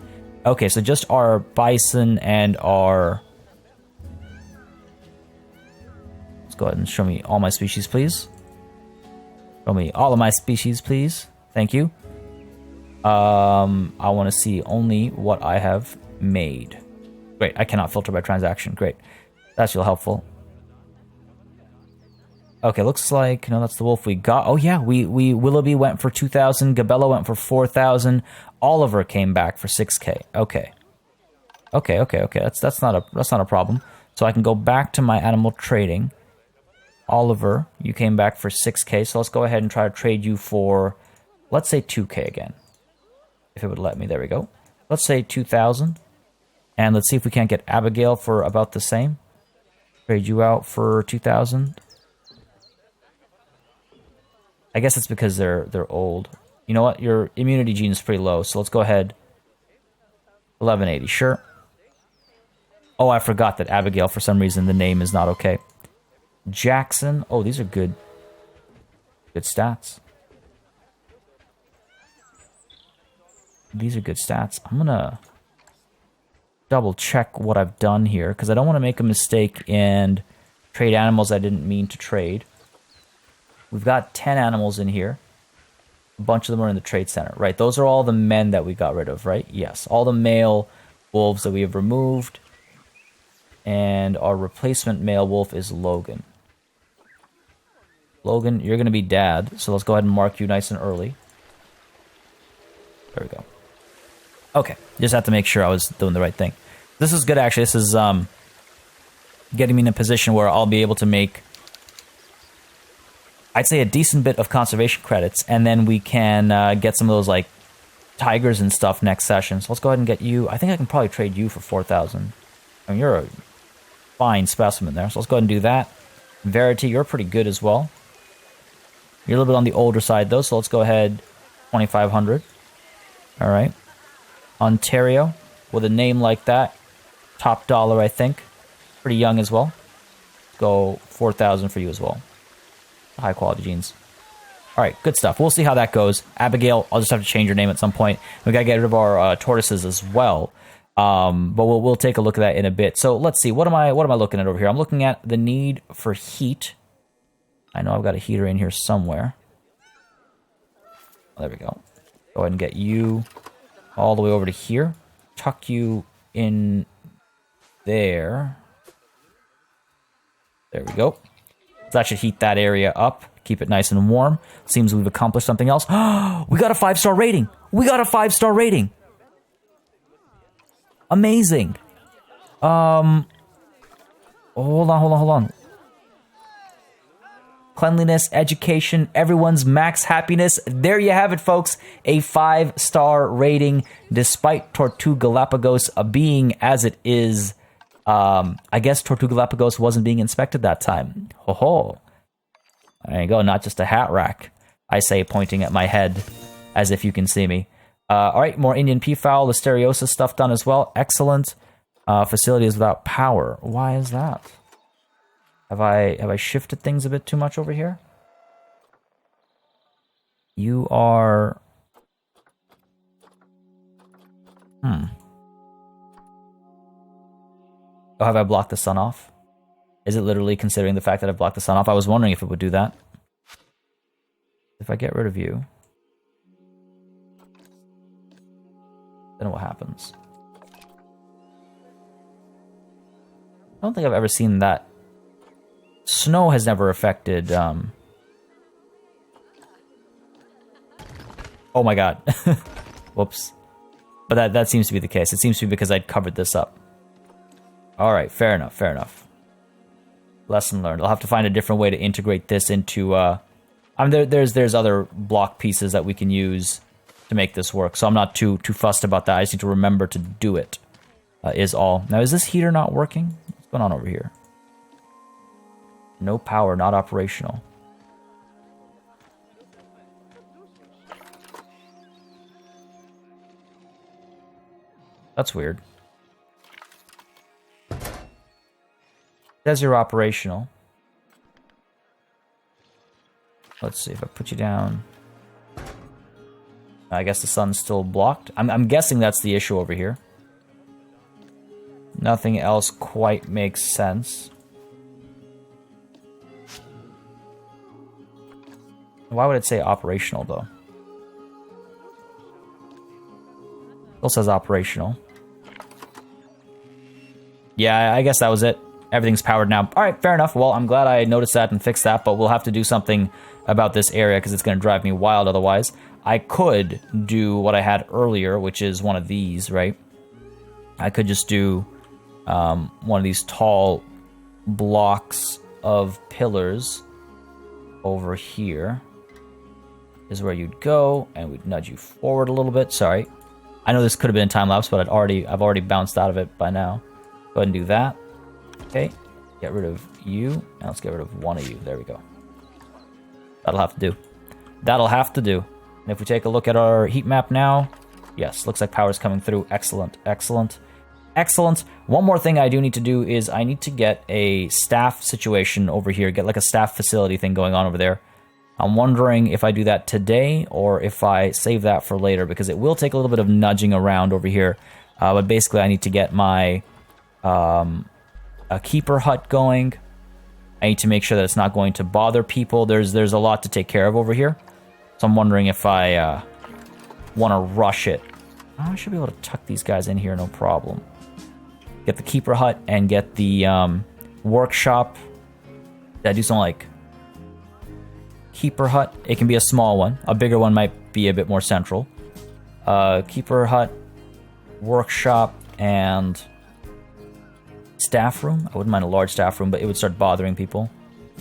Okay, so just our bison and our... Let's go ahead and show me all my species, please. Show me all of my species, please. Thank you. I want to see only what I have made. Great, I cannot filter by transaction. Great. That's real helpful. Okay, looks like, no, that's the wolf we got. Oh yeah, we Willoughby went for 2,000, Gabella went for 4,000, Oliver came back for 6K. Okay. That's not a problem. So I can go back to my animal trading. Oliver, you came back for 6K, so let's go ahead and try to trade you for, let's say 2K again. If it would let me, there we go. Let's say 2,000. And let's see if we can't get Abigail for about the same. Trade you out for 2,000. I guess it's because they're old. You know what? Your immunity gene is pretty low, so let's go ahead 1180, sure. Oh, I forgot that Abigail, for some reason, the name is not okay. Jackson. Oh, these are good. Good stats. These are good stats. I'm gonna double check what I've done here, because I don't want to make a mistake and trade animals I didn't mean to trade. We've got 10 animals in here. A bunch of them are in the trade center. Right, those are all the men that we got rid of, right? Yes, all the male wolves that we have removed. And our replacement male wolf is Logan. Logan, you're going to be dad, so let's go ahead and mark you nice and early. There we go. Okay, just have to make sure I was doing the right thing. This is good, actually. This is getting me in a position where I'll be able to make, I'd say, a decent bit of conservation credits, and then we can get some of those, like, tigers and stuff next session. So let's go ahead and get you. I think I can probably trade you for 4,000. I mean, you're a fine specimen there, so let's go ahead and do that. Verity, you're pretty good as well. You're a little bit on the older side, though, so let's go ahead, 2,500. All right. Ontario, with a name like that, top dollar, I think. Pretty young as well. Go 4,000 for you as well. High quality genes. All right, good stuff. We'll see how that goes. Abigail, I'll just have to change your name at some point. We got to get rid of our tortoises as well. But we'll take a look at that in a bit. So let's see. What am I looking at over here? I'm looking at the need for heat. I know I've got a heater in here somewhere. Oh, there we go. Go ahead and get you all the way over to here. Tuck you in there. There we go. So that should heat that area up. Keep it nice and warm. Seems we've accomplished something else. We got a 5-star rating. We got a 5-star rating. Amazing. Hold on. Cleanliness, education, everyone's max happiness. There you have it, folks. A 5-star rating, despite Tortuga Galapagos being as it is. I guess Tortuga Galapagos wasn't being inspected that time. Ho ho. There you go. Not just a hat rack, I say, pointing at my head as if you can see me. All right, more Indian peafowl, listeriosis stuff done as well. Excellent. Facilities without power. Why is that? Have I shifted things a bit too much over here? You are... Oh, have I blocked the sun off? Is it literally considering the fact that I blocked the sun off? I was wondering if it would do that. If I get rid of you, then what happens? I don't think I've ever seen that. Snow has never affected... Oh my god. Whoops. But that seems to be the case. It seems to be because I'd covered this up. Alright, fair enough. Lesson learned. I'll have to find a different way to integrate this into... there's other block pieces that we can use to make this work, so I'm not too fussed about that. I just need to remember to do it, is all. Now, is this heater not working? What's going on over here? No power, not operational. That's weird. It says you're operational. Let's see if I put you down. I guess the sun's still blocked. I'm guessing that's the issue over here. Nothing else quite makes sense. Why would it say operational, though? Still says operational. Yeah, I guess that was it. Everything's powered now. All right, fair enough. Well, I'm glad I noticed that and fixed that, but we'll have to do something about this area because it's going to drive me wild otherwise. I could do what I had earlier, which is one of these, right? I could just do one of these tall blocks of pillars over here. Is where you'd go, and we'd nudge you forward a little bit. Sorry. I know this could have been a time lapse, but I've already bounced out of it by now. Go ahead and do that. Okay. Get rid of you. Now let's get rid of one of you. There we go. That'll have to do. And if we take a look at our heat map now, Yes, looks like power's coming through. Excellent, excellent, excellent. One more thing I do need to do is I need to get a staff situation over here, get like a staff facility thing going on over there. I'm wondering if I do that today or if I save that for later, because it will take a little bit of nudging around over here. But basically, I need to get my a keeper hut going. I need to make sure that it's not going to bother people. There's a lot to take care of over here. So I'm wondering if I want to rush it. I should be able to tuck these guys in here, no problem. Get the keeper hut and get the workshop. Did I do something like keeper hut? It can be a small one. A bigger one might be a bit more central. Keeper hut, workshop, and staff room. I wouldn't mind a large staff room, but it would start bothering people.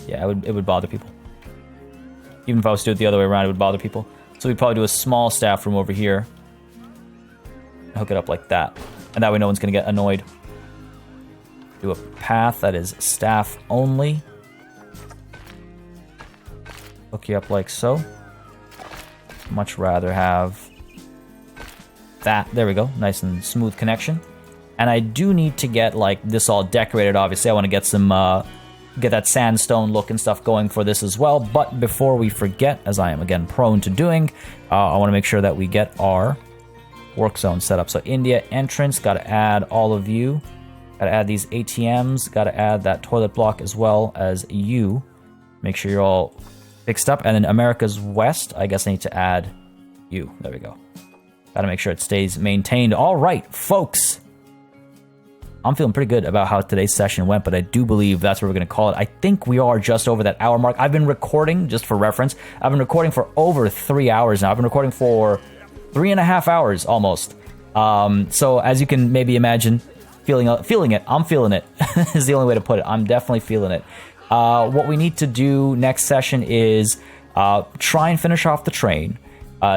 Yeah, it would bother people. Even if I was to do it the other way around, it would bother people. So we'd probably do a small staff room over here. Hook it up like that. And that way no one's going to get annoyed. Do a path that is staff only. Hook you up like so. Much rather have that. There we go. Nice and smooth connection. And I do need to get like this all decorated. Obviously, I want to get some get that sandstone look and stuff going for this as well. But before we forget, as I am again prone to doing, I want to make sure that we get our work zone set up. So India entrance, got to add all of you. Got to add these ATMs. Got to add that toilet block as well as you. Make sure you're all fixed up. And then America's West, I guess I need to add you. There we go. Got to make sure it stays maintained. All right, folks. I'm feeling pretty good about how today's session went, but I do believe that's what we're going to call it. I think we are just over that hour mark. I've been recording, just for reference, I've been recording for over 3 hours now. I've been recording for 3.5 hours almost. So as you can maybe imagine, feeling it. I'm feeling it is the only way to put it. I'm definitely feeling it. What we need to do next session is try and finish off the train.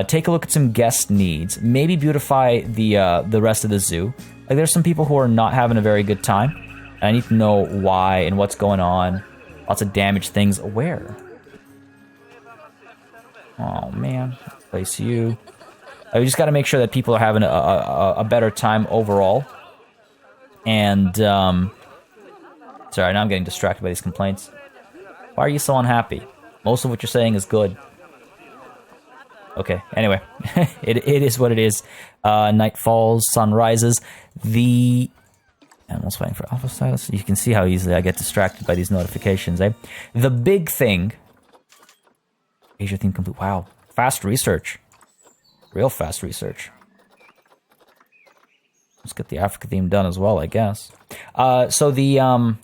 Take a look at some guest needs. Maybe beautify the rest of the zoo. Like, there's some people who are not having a very good time. And I need to know why and what's going on. Lots of damaged things. Where? Oh, man. Place you. We just got to make sure that people are having a better time overall. And, sorry, now I'm getting distracted by these complaints. Why are you so unhappy? Most of what you're saying is good. Okay, anyway, it is what it is. Night falls, sun rises. The animals fighting for alpha styles. You can see how easily I get distracted by these notifications, eh? The big thing. Asia theme complete. Wow, fast research. Real fast research. Let's get the Africa theme done as well, I guess. So the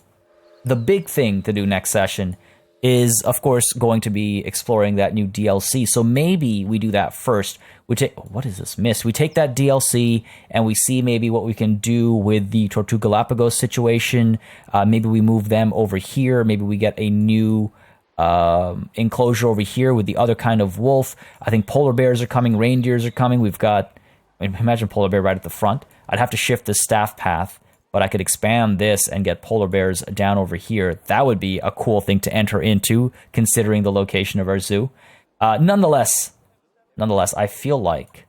big thing to do next session is, of course, going to be exploring that new DLC. So maybe we do that first. What is this miss? We take that DLC and we see maybe what we can do with the Tortuga Galapagos situation. Maybe we move them over here. Maybe we get a new enclosure over here with the other kind of wolf. I think polar bears are coming. Reindeers are coming. We've got, imagine polar bear right at the front. I'd have to shift the staff path, but I could expand this and get polar bears down over here. That would be a cool thing to enter into, considering the location of our zoo. Nonetheless, I feel like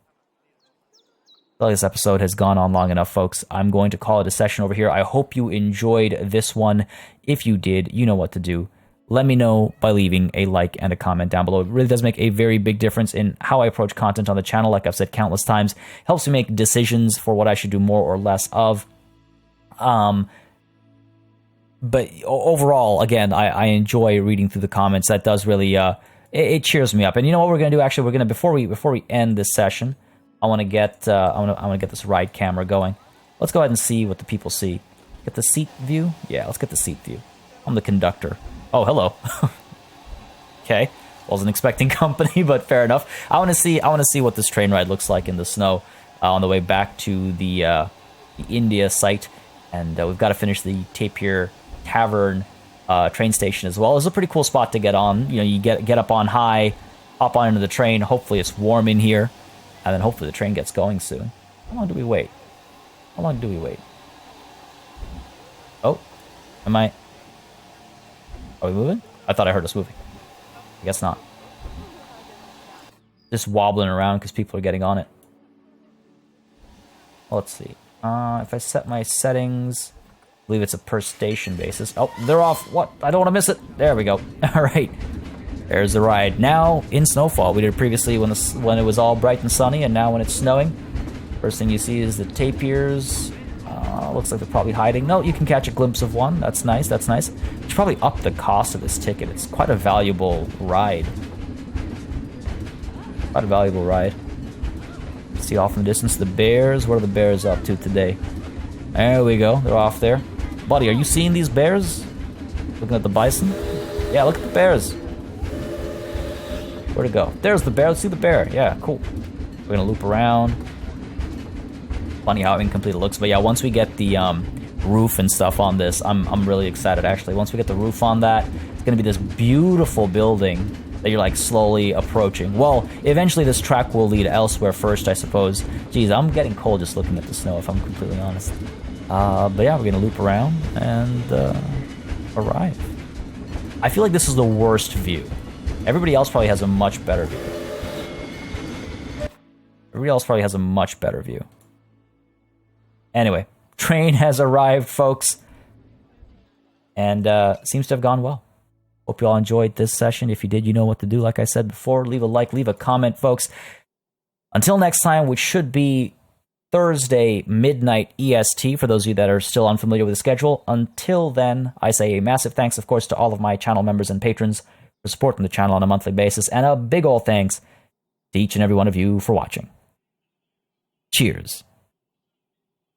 this episode has gone on long enough, folks. I'm going to call it a session over here. I hope you enjoyed this one. If you did, you know what to do. Let me know by leaving a like and a comment down below. It really does make a very big difference in how I approach content on the channel. Like I've said countless times, helps me make decisions for what I should do more or less of. But overall, again, I enjoy reading through the comments. That does really, it cheers me up. And you know what we're gonna do? Actually, we're gonna before we end this session, I want to get this ride camera going. Let's go ahead and see what the people see. Get the seat view. Yeah, let's get the seat view. I'm the conductor. Oh, hello. Okay, wasn't expecting company, but fair enough. I want to see what this train ride looks like in the snow on the way back to the India site. And we've got to finish the Tapir Tavern train station as well. It's a pretty cool spot to get on. You know, you get up on high, hop on into the train. Hopefully it's warm in here. And then hopefully the train gets going soon. How long do we wait? How long do we wait? Oh, are we moving? I thought I heard us moving. I guess not. Just wobbling around because people are getting on it. Let's see. If I set my settings, I believe it's a per station basis. Oh, they're off. What? I don't want to miss it. There we go. All right. There's the ride. Now in snowfall. We did it previously when it was all bright and sunny, and now when it's snowing. First thing you see is the tapirs. Looks like they're probably hiding. No, you can catch a glimpse of one. That's nice. That's nice. Should probably up the cost of this ticket. It's quite a valuable ride. Quite a valuable ride. See off in the distance the bears. What are the bears up to today? There we go. They're off there. Buddy, are you seeing these bears? Looking at the bison? Yeah, look at the bears. Where'd it go? There's the bear. Let's see the bear. Yeah, cool. We're gonna loop around. Funny how incomplete it looks, but yeah, once we get the roof and stuff on this, I'm really excited actually. Once we get the roof on that, it's gonna be this beautiful building that you're like slowly approaching. Well, eventually this track will lead elsewhere first, I suppose. Geez, I'm getting cold just looking at the snow, if I'm completely honest. But yeah, we're gonna loop around and arrive. I feel like this is the worst view. Everybody else probably has a much better view. Everybody else probably has a much better view. Anyway, train has arrived, folks. And seems to have gone well. Hope you all enjoyed this session. If you did, you know what to do. Like I said before, leave a like, leave a comment, folks. Until next time, which should be Thursday, midnight EST, for those of you that are still unfamiliar with the schedule. Until then, I say a massive thanks, of course, to all of my channel members and patrons for supporting the channel on a monthly basis. And a big ol' thanks to each and every one of you for watching. Cheers.